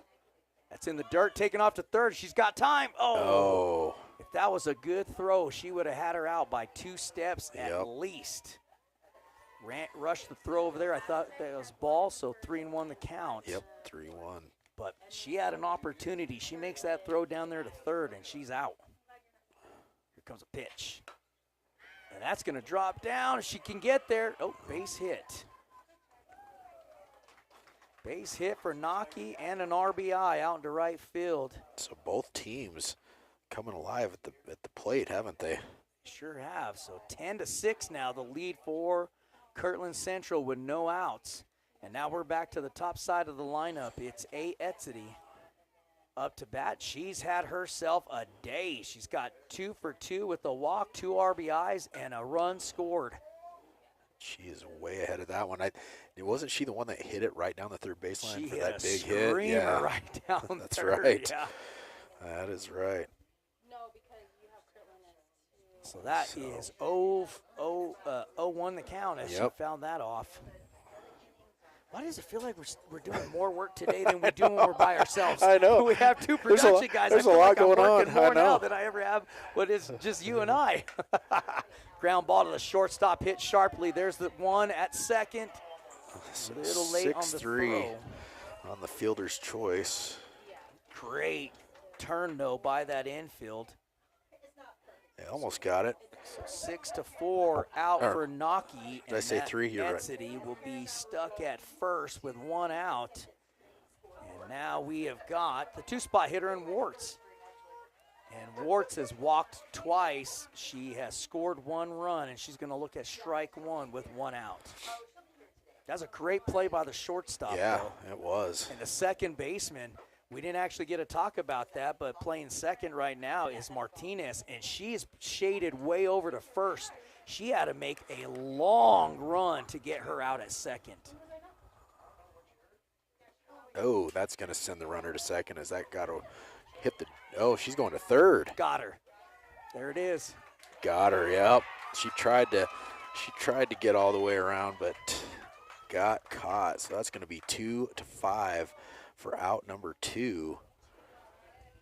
That's in the dirt, taken off to third. She's got time. Oh. If that was a good throw, she would have had her out by 2 steps at least. Rushed the throw over there. I thought that was ball, so 3-1 the count. Yep, 3-1. But she had an opportunity. She makes that throw down there to third, and she's out. Here comes a pitch. And that's going to drop down. She can get there. Oh, base hit. Base hit for Naki and an RBI out into right field. So both teams coming alive at the plate, haven't they? Sure have. So 10-6 now, the lead for Kirtland Central with no outs. And now we're back to the top side of the lineup. It's AZTEC up to bat. She's had herself a day. She's got 2 for 2 with a walk, 2 RBIs, and a run scored. She is way ahead of that one. Wasn't she the one that hit it right down the third baseline for that big hit? She hit a screamer right down That's third. right. Yeah. That is right. No, because you have Kirtland as 2. So that is 0-1 the count as she found that off. Why does it feel like we're doing more work today than we do when we're by ourselves? I know. We have 2 production guys. There's I feel a lot like going I'm on. working more I know. now than I ever have when it's just you and I. Ground ball to the shortstop, hit sharply. There's the one at second. A little late on the throw. On the fielder's choice. Great turn, though, by that infield. They almost got it. So 6-4 out for Naki. Did I say 3? You're right. AZTEC will be stuck at first with 1 out. And now we have got the 2-spot hitter in Warts. And Warts has walked twice. She has scored 1 run, and she's going to look at strike 1 with 1 out. That's a great play by the shortstop, Yeah, though. it was. And the second baseman, we didn't actually get to talk about that, but playing second right now is Martinez, and she is shaded way over to first. She had to make a long run to get her out at second. Oh, that's going to send the runner to second as that got to hit the – oh, she's going to third. Got her. There it is. Got her, yep. She tried to get all the way around, but got caught. So that's going to be 2-5 for out number 2.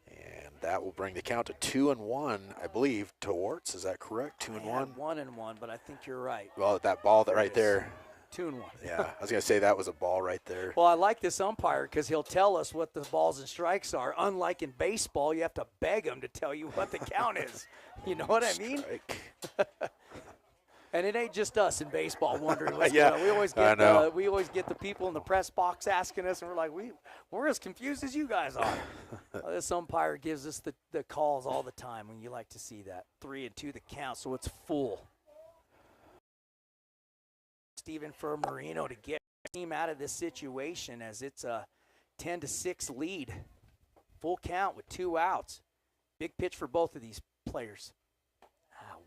And that will bring the count to 2-1, I believe, to Warts. Is that correct? 2-1? 1-1, but I think you're right. Well, that ball right there. 2-1. Yeah, I was going to say that was a ball right there. Well, I like this umpire because he'll tell us what the balls and strikes are. Unlike in baseball, you have to beg him to tell you what the count is. You know what I mean? Strike. And it ain't just us in baseball wondering what's Yeah, going on. We always get the people in the press box asking us, and we're like, we're as confused as you guys are. This umpire gives us the calls all the time when you like to see that. 3-2 the count, so it's full. Stephen for Marino to get the team out of this situation as it's a 10-6 lead. Full count with 2 outs. Big pitch for both of these players.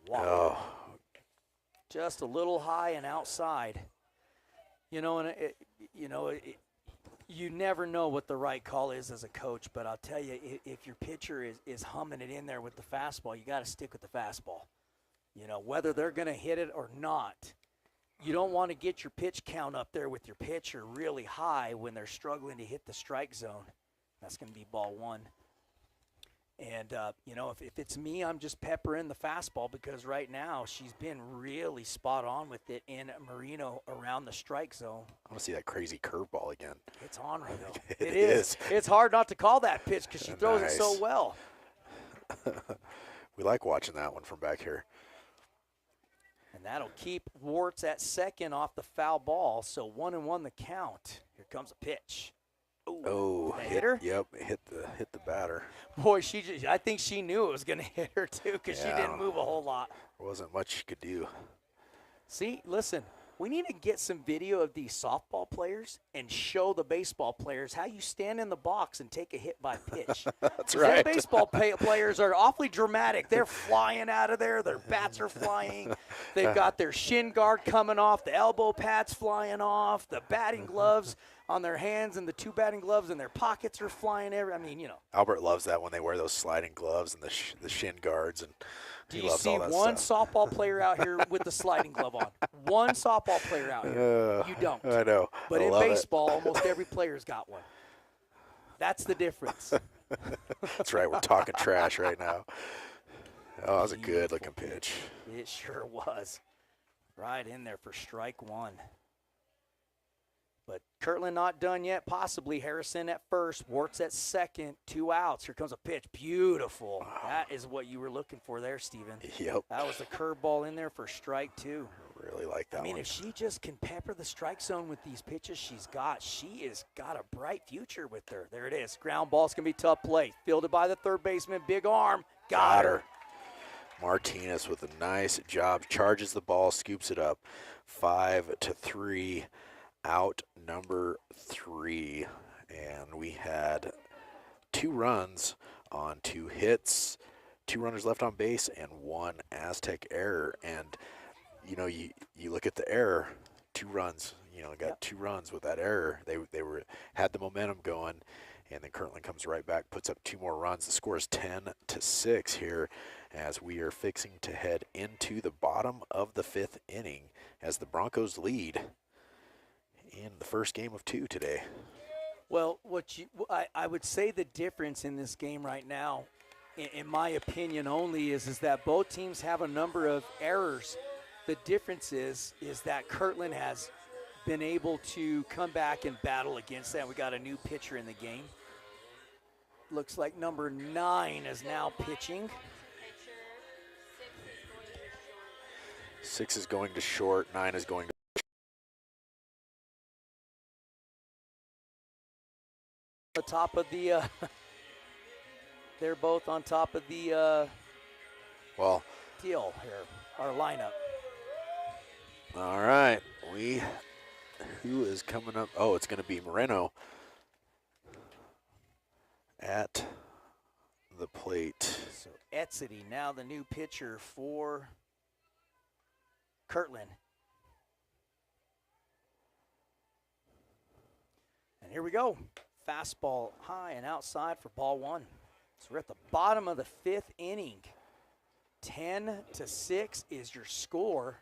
Wow. Oh. Just a little high and outside. You know, and you never know what the right call is as a coach, but I'll tell you, if your pitcher is humming it in there with the fastball, you got to stick with the fastball. You know, whether they're going to hit it or not. You don't want to get your pitch count up there with your pitcher really high when they're struggling to hit the strike zone. That's going to be ball 1. And, if it's me, I'm just peppering the fastball because right now she's been really spot on with it in Marino around the strike zone. I want to see that crazy curveball again. It's on her, though. It is. It's hard not to call that pitch because she throws it so Nice. well. We like watching that one from back here. And that'll keep Warts at second off the foul ball. So 1-1 the count. Here comes a pitch. Oh, hit her? Yep, hit the batter. Boy, I think she knew it was going to hit her too because she Yeah. didn't move a whole lot. There wasn't much she could do. See, listen, We need to get some video of these softball players and show the baseball players how you stand in the box and take a hit by pitch. That's 'Cause right. them baseball players are awfully dramatic. They're flying out of there. Their bats are flying. They've got their shin guard coming off, the elbow pads flying off, the batting gloves on their hands, and the 2 batting gloves in their pockets are flying I mean, you know. Albert loves that when they wear those sliding gloves and the shin guards, and Do he you loves see all that one stuff. softball player out here with the sliding glove on? One softball player out here. You don't. I know. But I in love it. baseball, almost every player's got one. That's the difference. That's right. We're talking trash right now. Oh, that was a good-looking pitch. It sure was. Right in there for strike 1. But Kirtland not done yet, possibly. Harrison at first, Warts at second, 2 outs. Here comes a pitch. Beautiful. That is what you were looking for there, Steven. Yep. That was the curveball in there for strike 2. Really like that I mean, one. if she just can pepper the strike zone with these pitches she has got a bright future with her. There it is. Ground ball's going to be tough play. Fielded by the third baseman. Big arm. Got her. Martinez with a nice job. Charges the ball, scoops it up. 5-3. Out number 3. And we had 2 runs on 2 hits, 2 runners left on base, and 1 Aztec error. And, you know, you look at the error, 2 runs, you know, got 2 runs with that error. They had the momentum going, and then Kirtland comes right back, puts up 2 more runs. The score is 10-6 here as we are fixing to head into the bottom of the 5th inning as the Broncos lead in the first game of 2 today. Well, I would say the difference in this game right now, in my opinion only, is that both teams have a number of errors. The difference is that Kirtland has been able to come back and battle against that. We got a new pitcher in the game. Looks like number 9 is now pitching. 6 is going to short, 9 is going to The top of the they're both on top of the deal here, our lineup. All right, who is coming up? Oh, it's going to be Moreno at the plate. So Etzity now the new pitcher for Kirtland. And here we go. Fastball high and outside for ball 1. So we're at the bottom of the 5th inning. 10-6 is your score.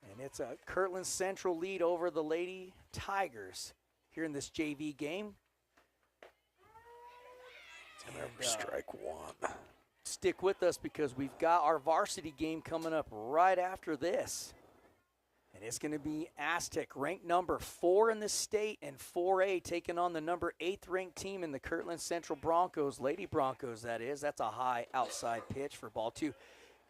And it's a Kirtland Central lead over the Lady Tigers here in this JV game. And strike 1. Stick with us because we've got our varsity game coming up right after this. And it's going to be AZTEC, ranked number 4 in the state and 4A, taking on the number 8th ranked team in the Kirtland Central Broncos, Lady Broncos, that is. That's a high outside pitch for ball 2.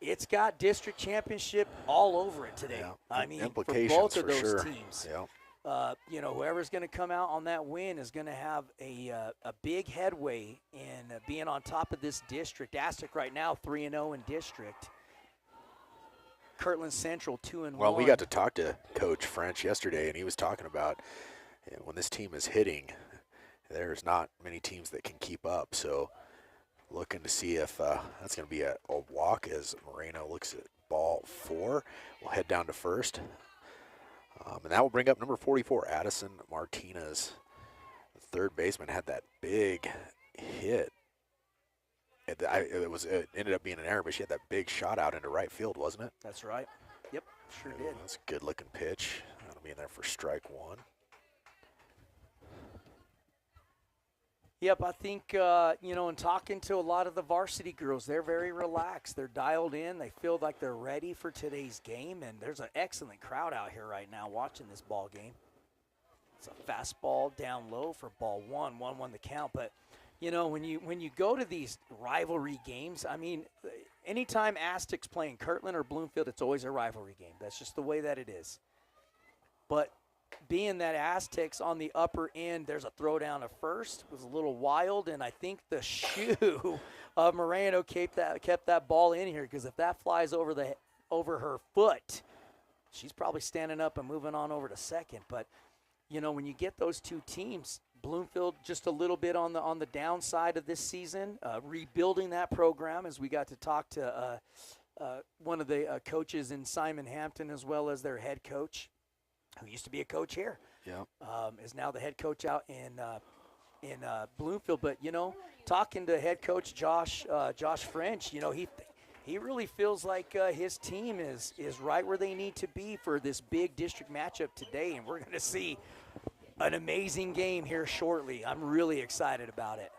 It's got district championship all over it today. Yeah. I mean, for Implications both of for those sure. teams. Yeah. You know, whoever's going to come out on that win is going to have a big headway in being on top of this district. AZTEC right now 3-0 in district. Kirtland Central 2-1. Well, we got to talk to Coach French yesterday, and he was talking about when this team is hitting, there's not many teams that can keep up. So looking to see if that's going to be a walk as Moreno looks at ball 4. We'll head down to first. And that will bring up number 44, Addison Martinez. The third baseman had that big hit. It ended up being an error, but she had that big shot out into right field, wasn't it? That's right. Yep, sure did. That's a good-looking pitch. That'll be in there for strike 1. Yep, I think, in talking to a lot of the varsity girls, they're very relaxed. They're dialed in. They feel like they're ready for today's game, and there's an excellent crowd out here right now watching this ball game. It's a fastball down low for ball 1, 1-1 the count. But, when you go to these rivalry games, I mean, anytime AZTEC's playing Kirtland or Bloomfield, it's always a rivalry game. That's just the way that it is. But being that AZTEC's on the upper end, there's a throw down to first. It was a little wild, and I think the shoe of Moreno kept that ball in here, because if that flies over her foot, she's probably standing up and moving on over to second. But, you know, when you get those two teams, Bloomfield just a little bit on the downside of this season, rebuilding that program, as we got to talk to one of the coaches in Simon Hampton, as well as their head coach, who used to be a coach here. Yeah. Is now the head coach out in Bloomfield. But, you know, talking to head coach Josh French, you know, he really feels like his team is right where they need to be for this big district matchup today, and we're going to see an amazing game here shortly. I'm really excited about it.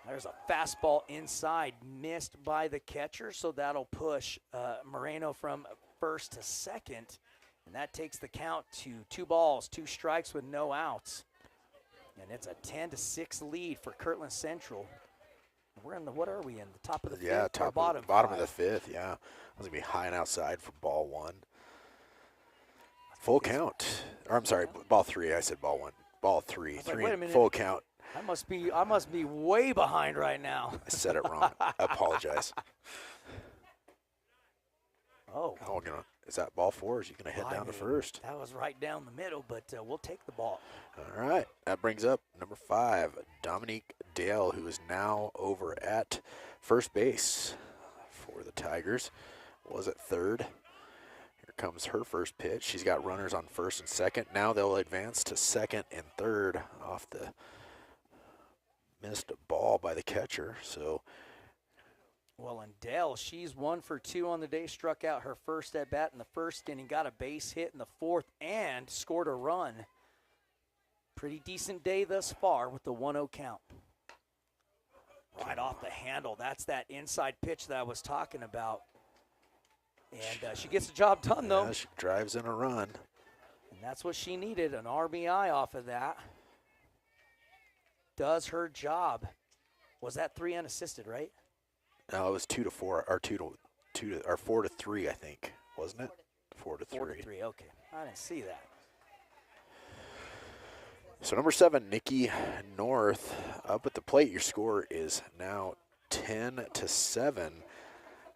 There's a fastball inside, missed by the catcher, so that'll push Moreno from first to second, and that takes the count to 2 balls, 2 strikes with no outs. And it's a 10-6 lead for Kirtland Central. We're in the, what are we in? The top of the fifth? Yeah, bottom of the fifth, yeah. I was going to be high and outside for ball 1. Full count. Or I'm sorry, ball 3. I said ball 1. Ball 3. Like, 3 wait a minute. full count. I must be way behind right now. I said it wrong. I apologize. Oh. Is that ball 4 or is he going to head down to first? That was right down the middle, but we'll take the ball. All right. That brings up number 5, Dominique Dale, who is now over at first base for the Tigers. Was at third. Here comes her first pitch. She's got runners on first and second. Now they'll advance to second and third off the missed ball by the catcher. So, well, and Dell, she's 1 for 2 on the day, struck out her first at bat in the first inning, got a base hit in the 4th, and scored a run. Pretty decent day thus far with the 1-0 count. Right off the handle. That's that inside pitch that I was talking about. And she gets the job done, though. Yeah, she drives in a run. And that's what she needed, an RBI off of that. Does her job. Was that 3 unassisted, right? No, it was 2 to 4, or 4 to 3, I think, wasn't it? 4 to 3. 4 to 3. Okay, I didn't see that. So number 7, Nikki North, up at the plate. Your score is now 10-7,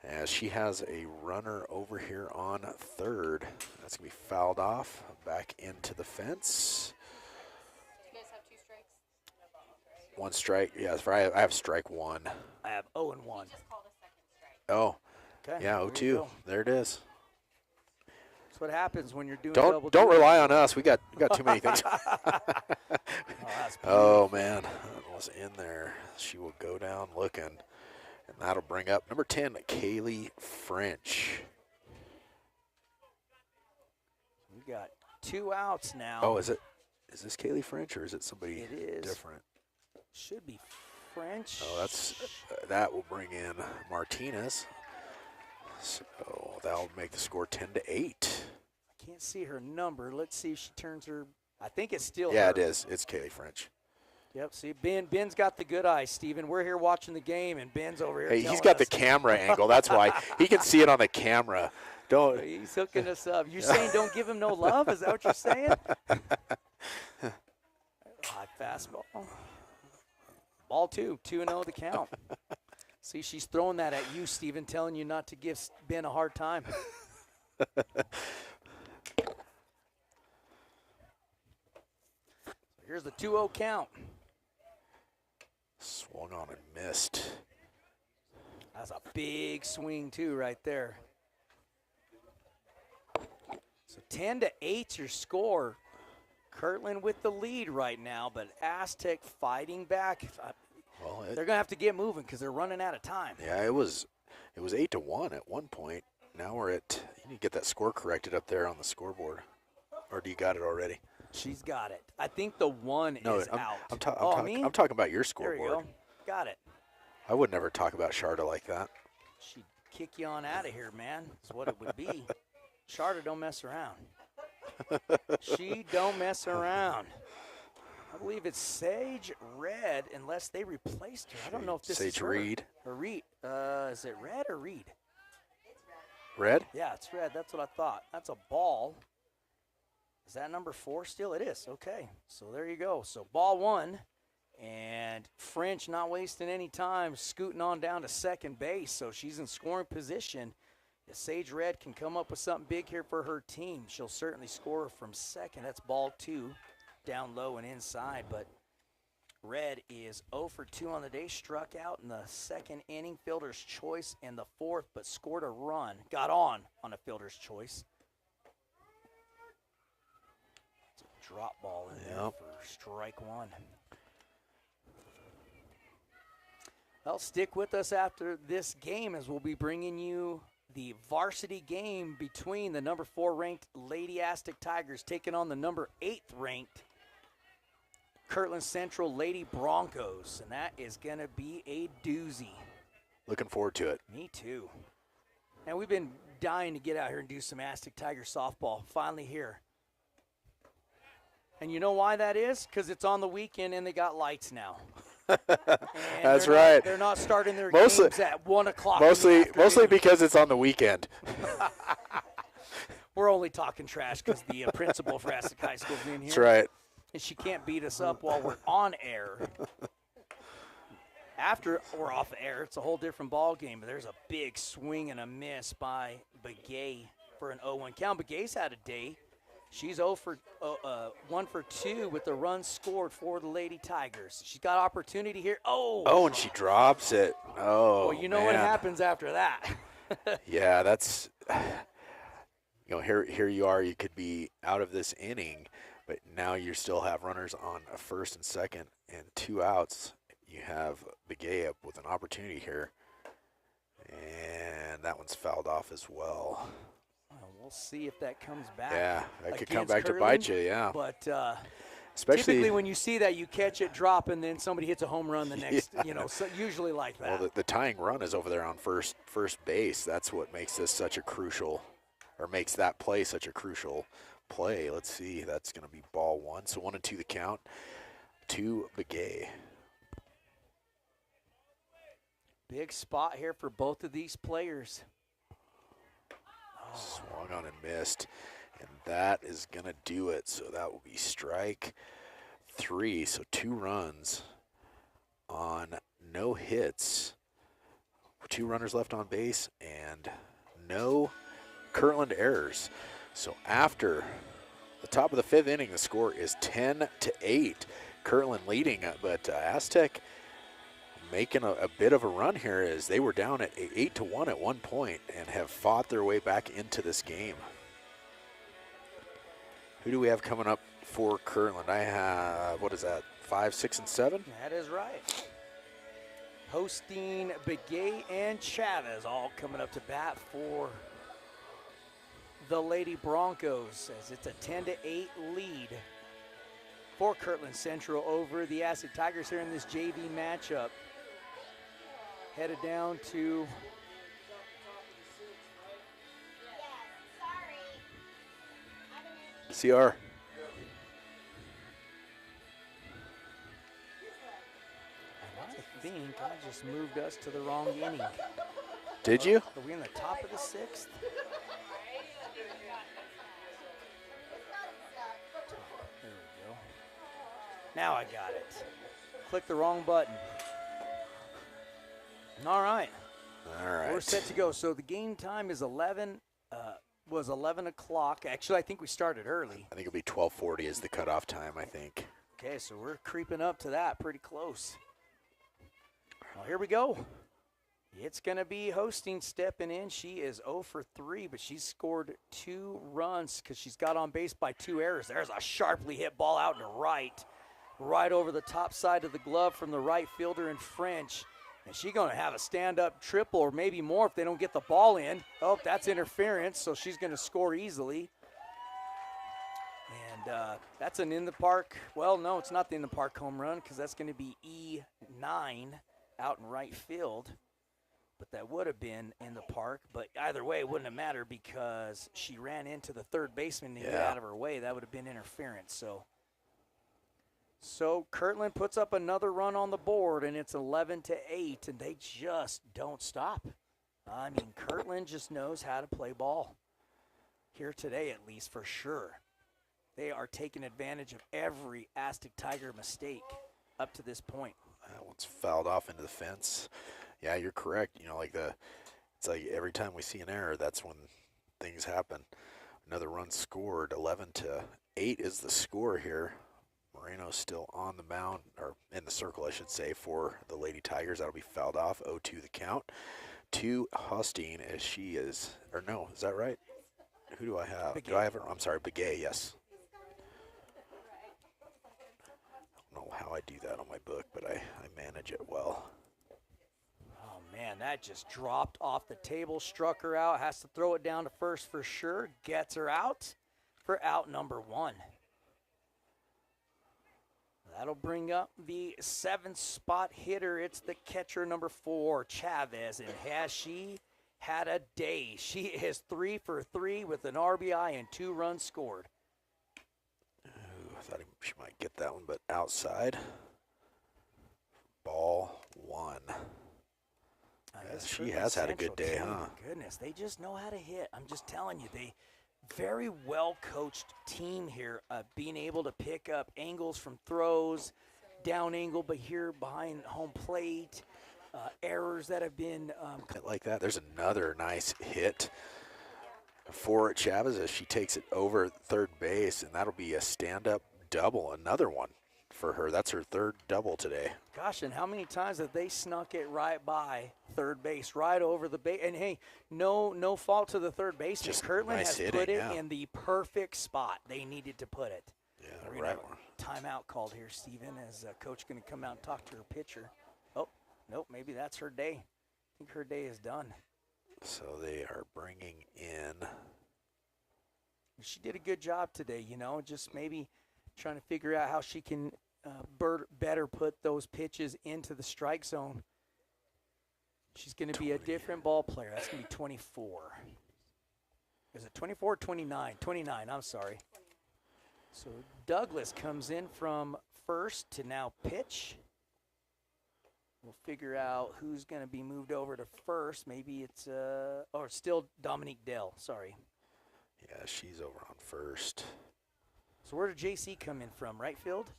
as she has a runner over here on third. That's gonna be fouled off, back into the fence. You guys have 2 strikes? 1 strike. Yeah, I have strike 1. I have 0 and 1. Just called a second strike. Oh, Okay. yeah, there we 0-2. go. There it is. That's what happens when you're doing double Don't duty. rely on us. We got too many things. That's Oh man, that was in there. She will go down looking, and that'll bring up number 10, Kaylee French. We got 2 outs now. Oh, is this Kaylee French or is it somebody It is. different? Should be French. Oh, that will bring in Martinez. So that'll make the score 10-8. I can't see her number. Let's see if she turns her. I think it's still Yeah, her. it is. It's Kaylee French. Yep. See, Ben's got the good eye, Steven. We're here watching the game, and Ben's over here. Hey, he's telling got the us. camera angle. That's why he can see it on the camera. Don't. He's hooking us up. You're saying don't give him no love? Is that what you're saying? High fastball. Ball 2, 2-0 the count. See, she's throwing that at you, Steven, telling you not to give Ben a hard time. Here's the 2-0 count. Swung on and missed. That's a big swing, too, right there. So 10-8's your score. Kirtland with the lead right now, but AZTEC fighting back. Well, They're going to have to get moving because they're running out of time. yeah, it was 8-1 at one point. Now we're at. You need to get that score corrected up there on the scoreboard, or do you got it already? She's got it. I think the 1 No, is I'm out. talking about your There scoreboard. you go. Got it. I would never talk about Sharda like that. She'd kick you on out of here, man. That's what it would be. Sharda don't mess around. She don't mess around. I believe it's Sage Red, unless they replaced her. I don't know if this is Sage her. Reed. Or Reed. Is it Red or Reed? Red? Yeah, it's Red. That's what I thought. That's a ball. Is that number 4 still? It is. Okay. So there you go. So ball 1. And French not wasting any time, scooting on down to second base. So she's in scoring position. If Sage Red can come up with something big here for her team, she'll certainly score from second. That's ball 2, down low and inside. But Red is 0 for 2 on the day, struck out in the second inning, fielder's choice in the fourth, but scored a run, got on a fielder's choice. It's a drop ball in there for strike 1. Well, stick with us after this game as we'll be bringing you the varsity game between the number 4 ranked Lady Aztec Tigers taking on the number 8 ranked Kirtland Central Lady Broncos, and that is going to be a doozy. Looking forward to it. Me too. And we've been dying to get out here and do some Aztec Tiger softball. Finally here. And you know why that is? Because it's on the weekend and they got lights now. That's right. They're not starting their games at 1 o'clock. Mostly because it's on the weekend. We're only talking trash because the principal for Aztec High School is in here. That's right. And she can't beat us up while we're on air. After we're off air, it's a whole different ball game. But there's a big swing and a miss by Begay for an 0-1 count. Begay's had a day. She's 1 for 2 with the run scored for the Lady Tigers. She's got opportunity here. Oh, and she drops it. Oh, well, you know what happens after that. Yeah, that's here you are. You could be out of this inning, but now you still have runners on a first and second and 2 outs. You have Begay up with an opportunity here, and that one's fouled off as well. We'll see if that comes back. Yeah, that could come back Kirtland, to bite you, yeah. But especially typically when you see that, you catch it, drop, and then somebody hits a home run the next, so usually like that. Well, the tying run is over there on first base. That's what makes this such a crucial, or makes that play such a crucial play. Let's see, that's going to be ball 1. So 1 and 2 the count to Begay. Big spot here for both of these players. Swung on and missed, and that is going to do it. So that will be strike 3. So 2 runs on no hits, 2 runners left on base, and no Kirtland errors. So after the top of the 5th inning, the score is 10-8. Kirtland leading, but AZTEC making a bit of a run here as they were down at 8-1 at one point and have fought their way back into this game. Who do we have coming up for Kirtland? I have, 5, 6, and 7? That is right. Hosting Begay and Chavez all coming up to bat for the Lady Broncos as it's a 10-8 lead for Kirtland Central over the Aztec Tigers here in this JV matchup. Headed down to CR. I think I just moved us to the wrong inning. Did you? Are we in the top of the 6th? There we go. Now I got it. Click the wrong button. All right. We're set to go. So the game time is 11 o'clock. Actually, I think we started early. I think it'll be 12:40 is the cutoff time, I think. Okay, so we're creeping up to that pretty close. Well, here we go. It's going to be Hosting stepping in. She is 0 for 3, but she's scored 2 runs because she's got on base by 2 errors. There's a sharply hit ball out to right over the top side of the glove from the right fielder in French. And she's going to have a stand-up triple or maybe more if they don't get the ball in. Oh, that's interference, so she's going to score easily. And that's an in-the-park. Well, no, it's not the in-the-park home run because that's going to be E9 out in right field. But that would have been in the park. But either way, it wouldn't have mattered because she ran into the third baseman to get out of her way. That would have been interference, So Kirtland puts up another run on the board, and it's 11-8, and they just don't stop. I mean, Kirtland just knows how to play ball. Here today, at least, for sure. They are taking advantage of every Aztec Tiger mistake up to this point. That one's fouled off into the fence. Yeah, you're correct. It's like every time we see an error, that's when things happen. Another run scored. 11-8 is the score here. Moreno's still on the mound, or in the circle, I should say, for the Lady Tigers. That'll be fouled off. 0-2 the count. To Hostine, as she is, or no, is that right? Who do I have? Begay. Do I have her? I'm sorry, Begay, yes. I don't know how I do that on my book, but I manage it well. Oh, man, that just dropped off the table, struck her out, has to throw it down to first for sure, gets her out for out number 1. That'll bring up the 7th spot hitter. It's the catcher, number 4, Chavez, and has she had a day? She is 3 for 3 with an RBI and 2 runs scored. Ooh, I thought she might get that one, but outside. Ball 1. She has had a good day, huh? Goodness, they just know how to hit. I'm just telling you, they very well coached team here, being able to pick up angles from throws, down angle, but here behind home plate, errors that have been like that. There's another nice hit for Chavez as she takes it over third base, and that'll be a stand-up double, another one for her. That's her 3rd double today. Gosh, and how many times have they snuck it right by third base, right over the base? And hey, no fault to the third baseman. Just Kirtland nice has hitting, put it yeah. in the perfect spot they needed to put it. Yeah, We're right gonna one. have a timeout called here, Steven, as coach going to come out and talk to her pitcher. Oh, nope, maybe that's her day. I think her day is done. So they are bringing in. She did a good job today, just maybe trying to figure out how she can better put those pitches into the strike zone. She's going to be a different ball player. That's going to be 24. Is it 24 or 29? 29, I'm sorry. So Douglas comes in from first to now pitch. We'll figure out who's going to be moved over to first. Maybe it's, still Dominique Dell, sorry. Yeah, she's over on first. So where did JC come in from? Right field?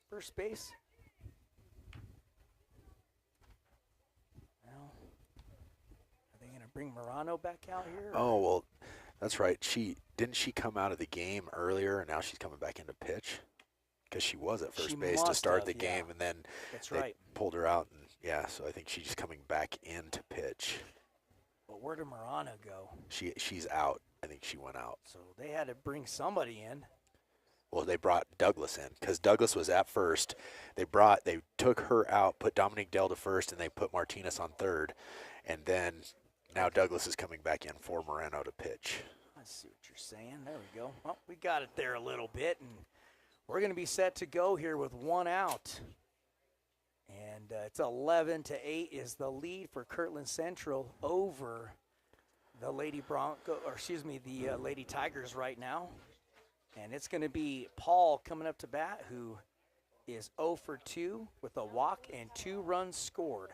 First base? Well, are they going to bring Morano back out here? Oh, well, that's right. Didn't she come out of the game earlier, and now she's coming back into pitch? Because she was at first base to start the game, and then they pulled her out. And yeah, so I think she's coming back in to pitch. But where did Morano go? She's out. I think she went out. So they had to bring somebody in. Well, they brought Douglas in because Douglas was at first. They took her out, put Dominique Dell to first, and they put Martinez on third. And then now Douglas is coming back in for Moreno to pitch. I see what you're saying. There we go. Well, we got it there a little bit, and we're going to be set to go here with 1 out. And it's 11-8 is the lead for Kirtland Central over the Lady Lady Tigers right now. And it's going to be Paul coming up to bat, who is 0 for 2 with a walk and 2 runs scored.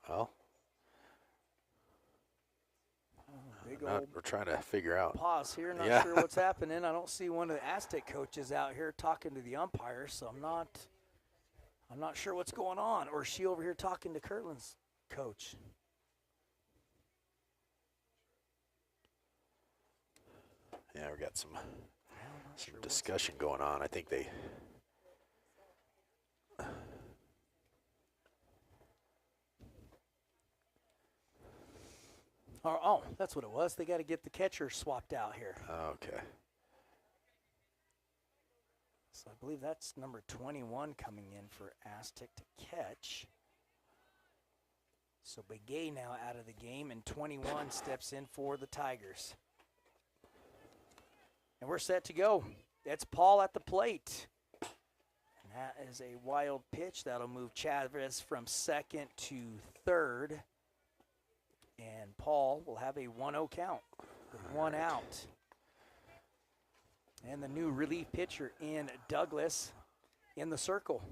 Well, Big we're trying to figure out. Pause here, not sure what's happening. I don't see one of the AZTEC coaches out here talking to the umpires, so I'm not sure what's going on. Or is she over here talking to Kirtland's coach? Yeah, we got some discussion going on. I think they. Oh, that's what it was. They got to get the catcher swapped out here. Okay. So I believe that's number 21 coming in for AZTEC to catch. So Begay now out of the game, and 21 steps in for the Tigers. And we're set to go. It's Paul at the plate. And that is a wild pitch. That'll move Chavez from second to third. And Paul will have a 1-0 count with 1 out. And the new relief pitcher in Douglas in the circle.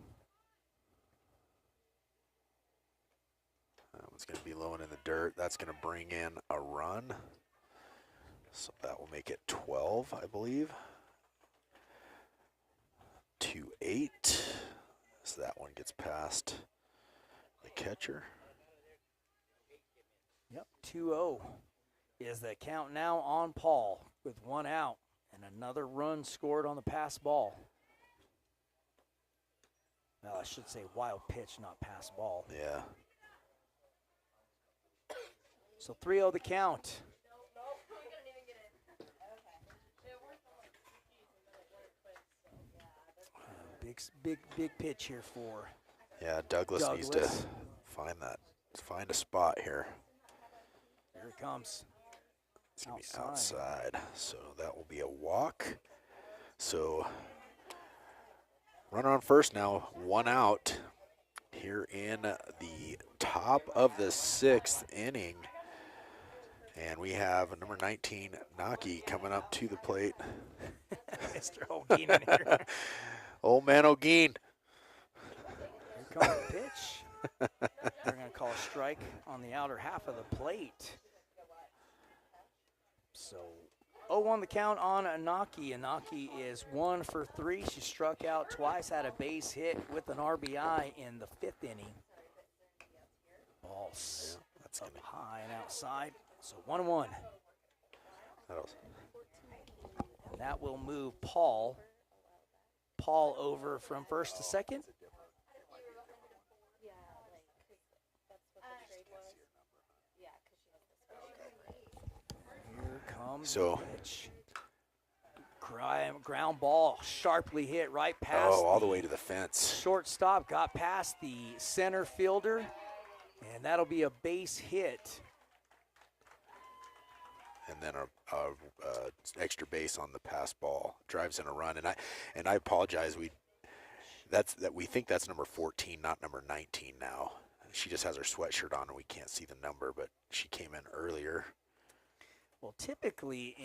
That one's going to be low and in the dirt. That's going to bring in a run. So that will make it 12, I believe. 2-8. So that one gets past the catcher. Yep, 2-0 is the count now on Paul with 1 out and another run scored on the pass ball. Well, I should say wild pitch, not pass ball. Yeah. So 3-0 the count. Big pitch here for Yeah, Douglas needs to find a spot here. Here it comes. It's going to be outside, so that will be a walk. So runner on first now, 1 out here in the top of the 6th inning. And we have number 19, Naki, coming up to the plate. Mr. Holguin in here. Old man O'Gean. Here comes the pitch. They're going to call a strike on the outer half of the plate. So 0-1 the count on Anaki. Anaki is 1 for 3. She struck out twice, had a base hit with an RBI in the 5th inning. Ball's That's up high and outside. So 1-1. And that will move Paul over from first to second. Here comes the pitch. Ground ball sharply hit right past. Oh, all the way to the fence. Shortstop got past the center fielder, and that'll be a base hit. And then a extra base on the pass ball, drives in a run. And I apologize. We think that's number 14, not number 19 now. She just has her sweatshirt on and we can't see the number, but she came in earlier. Well, typically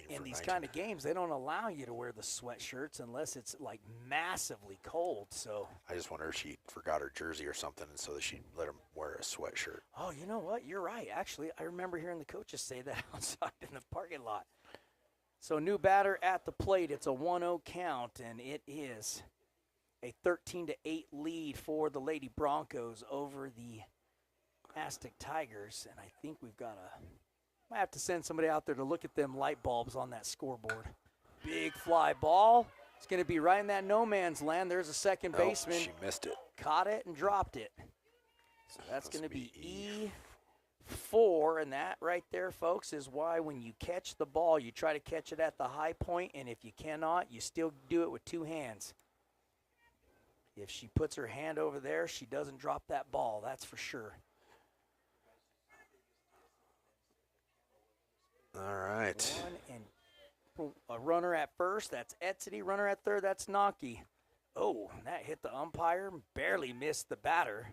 in these kind of games, they don't allow you to wear the sweatshirts unless it's like massively cold. So I just wonder if she forgot her jersey or something, and so that she let him wear a sweatshirt. Oh, you know what? You're right. Actually, I remember hearing the coaches say that outside in the parking lot. So new batter at the plate. It's a 1-0 count, and it is a 13-8 lead for the Lady Broncos over the AZTEC Tigers. And I think we've got might have to send somebody out there to look at them light bulbs on that scoreboard. Big fly ball. It's going to be right in that no man's land. There's a second baseman. She missed it. Caught it and dropped it. So that's going to be E4, and that right there, folks, is why when you catch the ball, you try to catch it at the high point, and if you cannot, you still do it with 2 hands. If she puts her hand over there, she doesn't drop that ball, that's for sure. All right. A runner at first, that's AZTEC. Runner at third, that's Naki. Oh, that hit the umpire, barely missed the batter.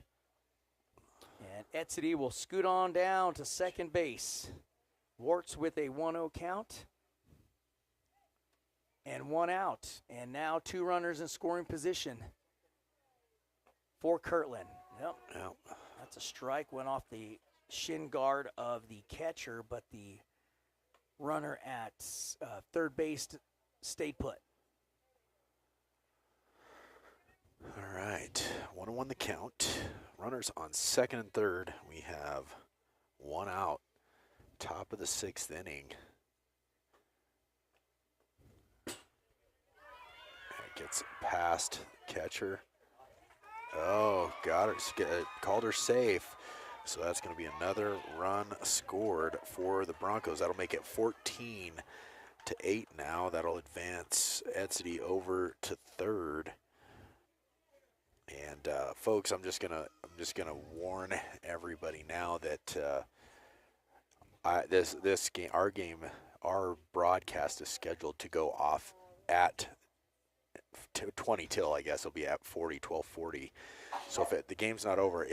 And AZTEC will scoot on down to second base. Warts with a 1-0 count. And 1 out. And now 2 runners in scoring position for Kirtland. Yep. That's a strike. Went off the shin guard of the catcher, but the runner at third base stayed put. All right. 1-1 the count. Runners on second and third. We have 1 out. Top of the 6th inning. That gets past catcher. Oh, got her. Called her safe. So that's going to be another run scored for the Broncos. That'll make it 14-8 now. That'll advance AZTEC over to third. And folks, I'm just gonna warn everybody now that this game, our broadcast is scheduled to go off at 20 till, I guess it'll be at 12:40. So if the game's not over,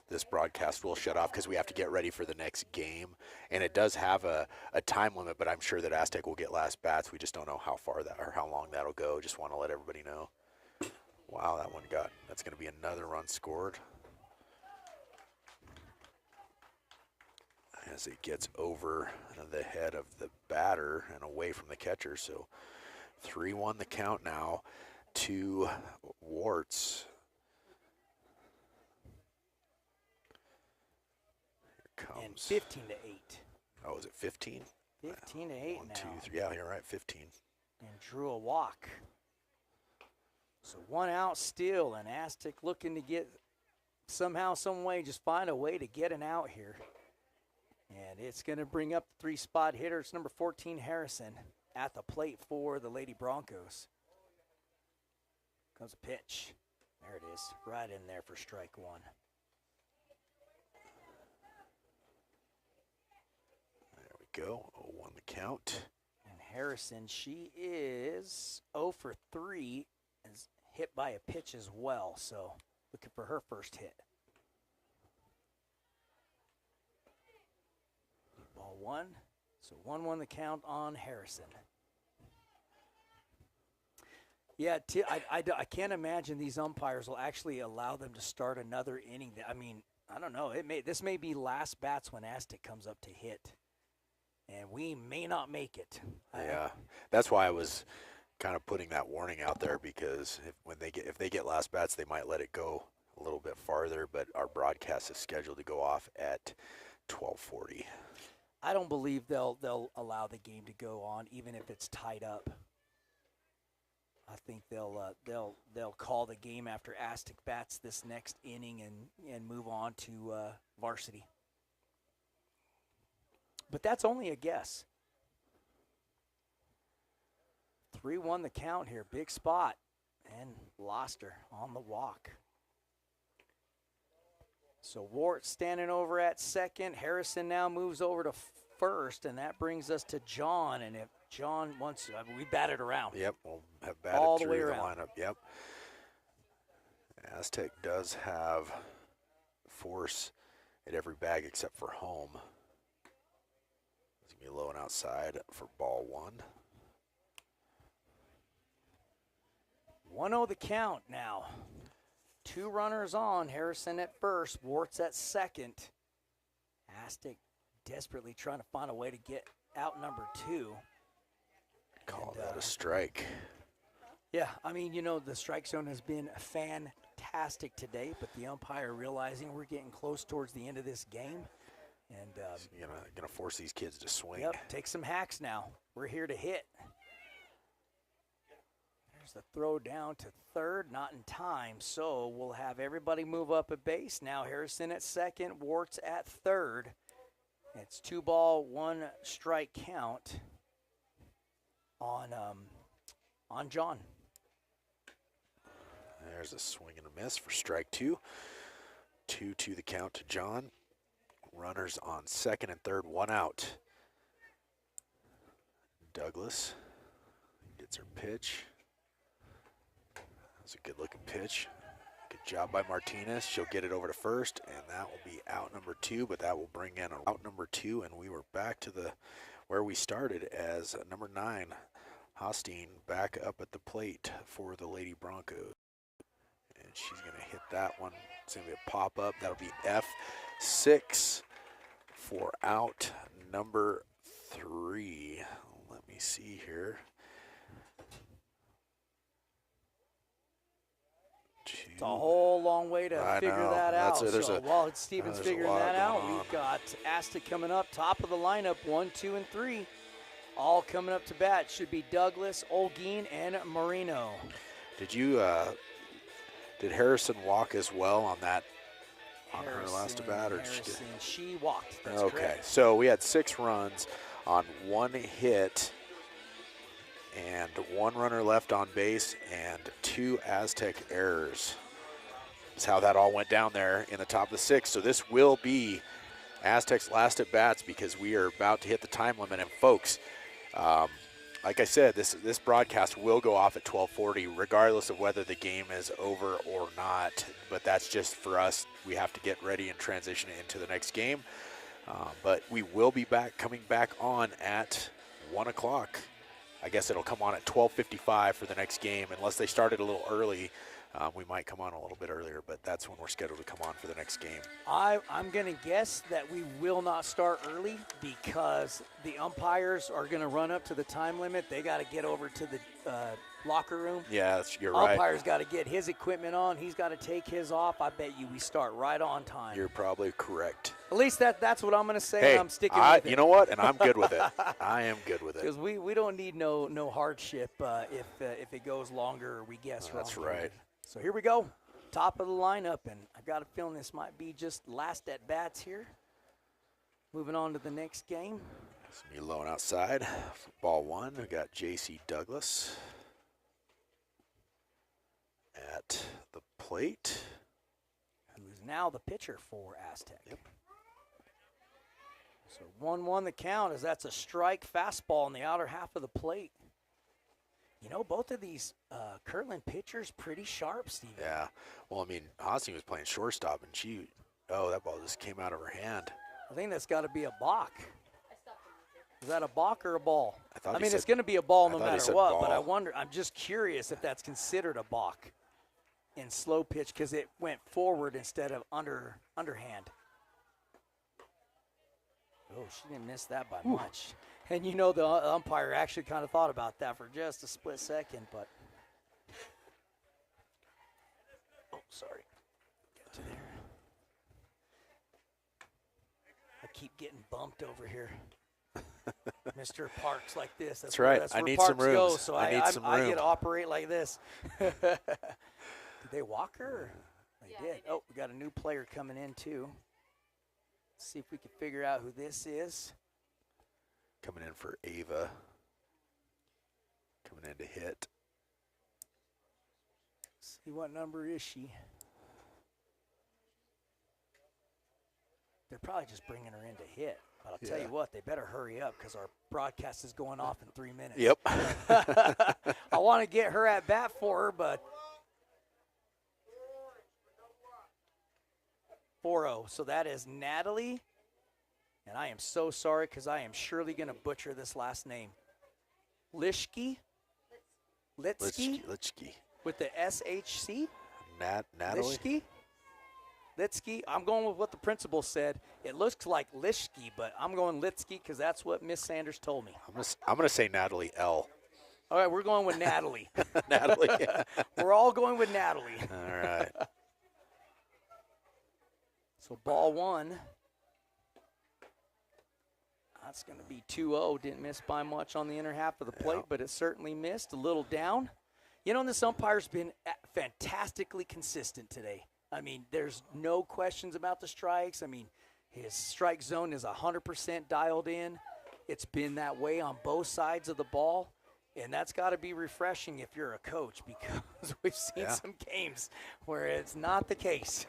this broadcast will shut off because we have to get ready for the next game. And it does have a time limit, but I'm sure that Aztec will get last bats. We just don't know how far that or how long that'll go. Just want to let everybody know. Wow, that's going to be another run scored. As it gets over the head of the batter and away from the catcher. So 3-1 the count now to Warts. Here comes. And 15-8. Oh, is it 15? 15-8 1, now. 2, 3. Yeah, you're right, 15. And drew a walk. So 1 out still, and Aztec looking to get somehow, some way, just find a way to get an out here. And it's going to bring up the 3-spot hitter. It's number 14, Harrison, at the plate for the Lady Broncos. Comes a pitch. There it is, right in there for strike 1. There we go, 0-1 the count. And Harrison, she is 0 for 3, is hit by a pitch as well, so looking for her first hit. Ball 1, so 1-1 the count on Harrison. Yeah, I can't imagine these umpires will actually allow them to start another inning. I mean, I don't know. This may be last bats when Aztec comes up to hit, and we may not make it. Yeah, that's why I was kind of putting that warning out there, because if they get last bats, they might let it go a little bit farther. But our broadcast is scheduled to go off at 12:40. I don't believe they'll allow the game to go on even if it's tied up. I think they'll call the game after Aztec bats this next inning and move on to varsity. But that's only a guess. 3-1 the count here, big spot, and lost her on the walk. So Wart standing over at second. Harrison now moves over to first, and that brings us to John. And if John wants, we batted around. Yep, we'll have batted all the through way the around. lineup. Yep. Aztec does have force at every bag except for home. It's going to be low and outside for ball 1. 1-0 the count now. 2 runners on. Harrison at first, Warts at second. Aztec desperately trying to find a way to get out number 2. Call that a strike. Yeah, I mean, the strike zone has been fantastic today, but the umpire realizing we're getting close towards the end of this game. And gonna force these kids to swing. Yep, take some hacks now. We're here to hit. There's the throw down to third, not in time. So we'll have everybody move up a base. Now Harrison at second, Warts at third. It's 2 ball, 1 strike count on John. There's a swing and a miss for strike 2. 2-2 the count to John. Runners on second and third, 1 out. Douglas gets her pitch. That's a good looking pitch. Good job by Martinez. She'll get it over to first, and that will be out number 2, but that will bring in out number 2, and we were back to where we started as number 9, Hosteen, back up at the plate for the Lady Broncos. And she's going to hit that one. It's going to be a pop-up. That'll be F6 for out number 3. Let me see here. It's a whole long way to figure that out. So while Steven's there's figuring that out, we've got Aztec coming up, top of the lineup, 1, 2, and 3. All coming up to bat should be Douglas, Olguin, and Marino. Did Harrison walk as well on that on her last bat? Or she walked. That's okay, correct. So we had 6 runs on 1 hit and 1 runner left on base and 2 Aztec errors. That's how that all went down there in the top of the 6th. So this will be Aztec's last at bats because we are about to hit the time limit. And folks, I like I said, this broadcast will go off at 12:40, regardless of whether the game is over or not. But that's just for us. We have to get ready and transition into the next game. But we will be coming back on at 1 o'clock. I guess it'll come on at 12:55 for the next game, unless they started a little early. We might come on a little bit earlier, but that's when we're scheduled to come on for the next game. I'm going to guess that we will not start early because the umpires are going to run up to the time limit. They got to get over to the locker room. Yeah, you're right. Umpire's got to get his equipment on. He's got to take his off. I bet you we start right on time. You're probably correct. At least that's what I'm going to say. Hey, and I'm sticking with it. You know what? And I'm good with it. I am good with it. Because we don't need no hardship if it goes longer or we guess wrong. That's right. So here we go. Top of the lineup, and I've got a feeling this might be just last at bats here. Moving on to the next game. Some loan outside. For ball one, we got J.C. Douglas at the plate. Who's now the pitcher for AZTEC. Yep. So 1-1 the count as that's a strike fastball in the outer half of the plate. You know, both of these Kirtland pitchers pretty sharp, Steven. Yeah. Well, I mean, Hosting was playing shortstop, and that ball just came out of her hand. I think that's got to be a balk. Is that a balk or a ball? I mean, it's going to be a ball no thought he matter said what, ball. but I'm just curious if that's considered a balk in slow pitch because it went forward instead of underhand. Oh, she didn't miss that by much. And you know the umpire actually kind of thought about that for just a split second, but. Oh, sorry. Get to there. I keep getting bumped over here. Mr. Parks like this. That's right. That's I where need Parks some room. goes, so I need some room. I get to operate like this. Did they walk her? Or? They did. Oh, we got a new player coming in, too. Let's see if we can figure out who this is. Coming in for Ava. Coming in to hit. See what number is she? They're probably just bringing her in to hit. But I'll tell you what, they better hurry up because our broadcast is going off in 3 minutes. Yep. I want to get her at bat for her, but 4-0. So that is Natalie. And I am so sorry because I am surely going to butcher this last name. Litsky? Litsky. With the SHC? Natalie? Litsky. I'm going with what the principal said. It looks like Lishki, but I'm going Litsky because that's what Miss Sanders told me. I'm gonna say Natalie L. All right, we're going with Natalie. Natalie. We're all going with Natalie. All right. So ball one. That's going to be 2-0. Didn't miss by much on the inner half of the plate, but it certainly missed. A little down. You know, and this umpire's been fantastically consistent today. I mean, there's no questions about the strikes. I mean, his strike zone is 100% dialed in. It's been that way on both sides of the ball, and that's got to be refreshing if you're a coach because we've seen some games where it's not the case.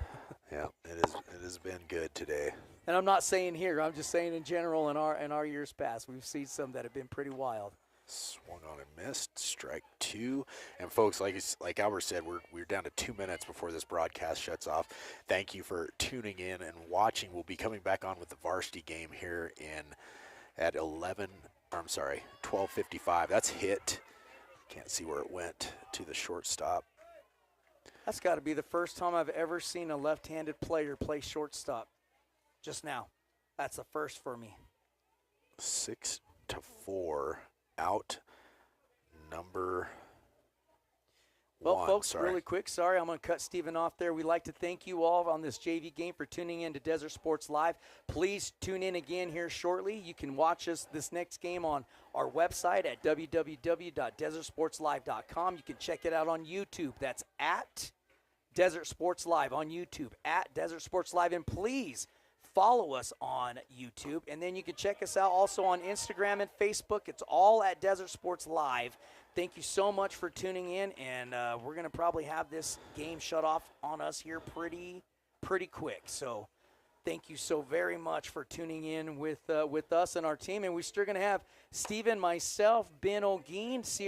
Yeah, it has been good today. And I'm not saying here. I'm just saying in general in our years past, we've seen some that have been pretty wild. Swung on and missed. Strike two. And folks, like Albert said, we're down to 2 minutes before this broadcast shuts off. Thank you for tuning in and watching. We'll be coming back on with the varsity game here at 12:55. That's hit. Can't see where it went to the shortstop. That's got to be the first time I've ever seen a left-handed player play shortstop. Just now. That's the first for me. 6-4. Out number Well, one. folks, really quick, sorry, I'm going to cut Steven off there. We'd like to thank you all on this JV game for tuning in to Desert Sports Live. Please tune in again here shortly. You can watch us this next game on our website at www.desertsportslive.com. You can check it out on YouTube. That's at Desert Sports Live on YouTube, at Desert Sports Live. And please follow us on YouTube. And then you can check us out also on Instagram and Facebook. It's all at Desert Sports Live. Thank you so much for tuning in, and we're going to probably have this game shut off on us here pretty quick. So thank you so very much for tuning in with us and our team. And we're still going to have Steven, myself, Ben Olguin,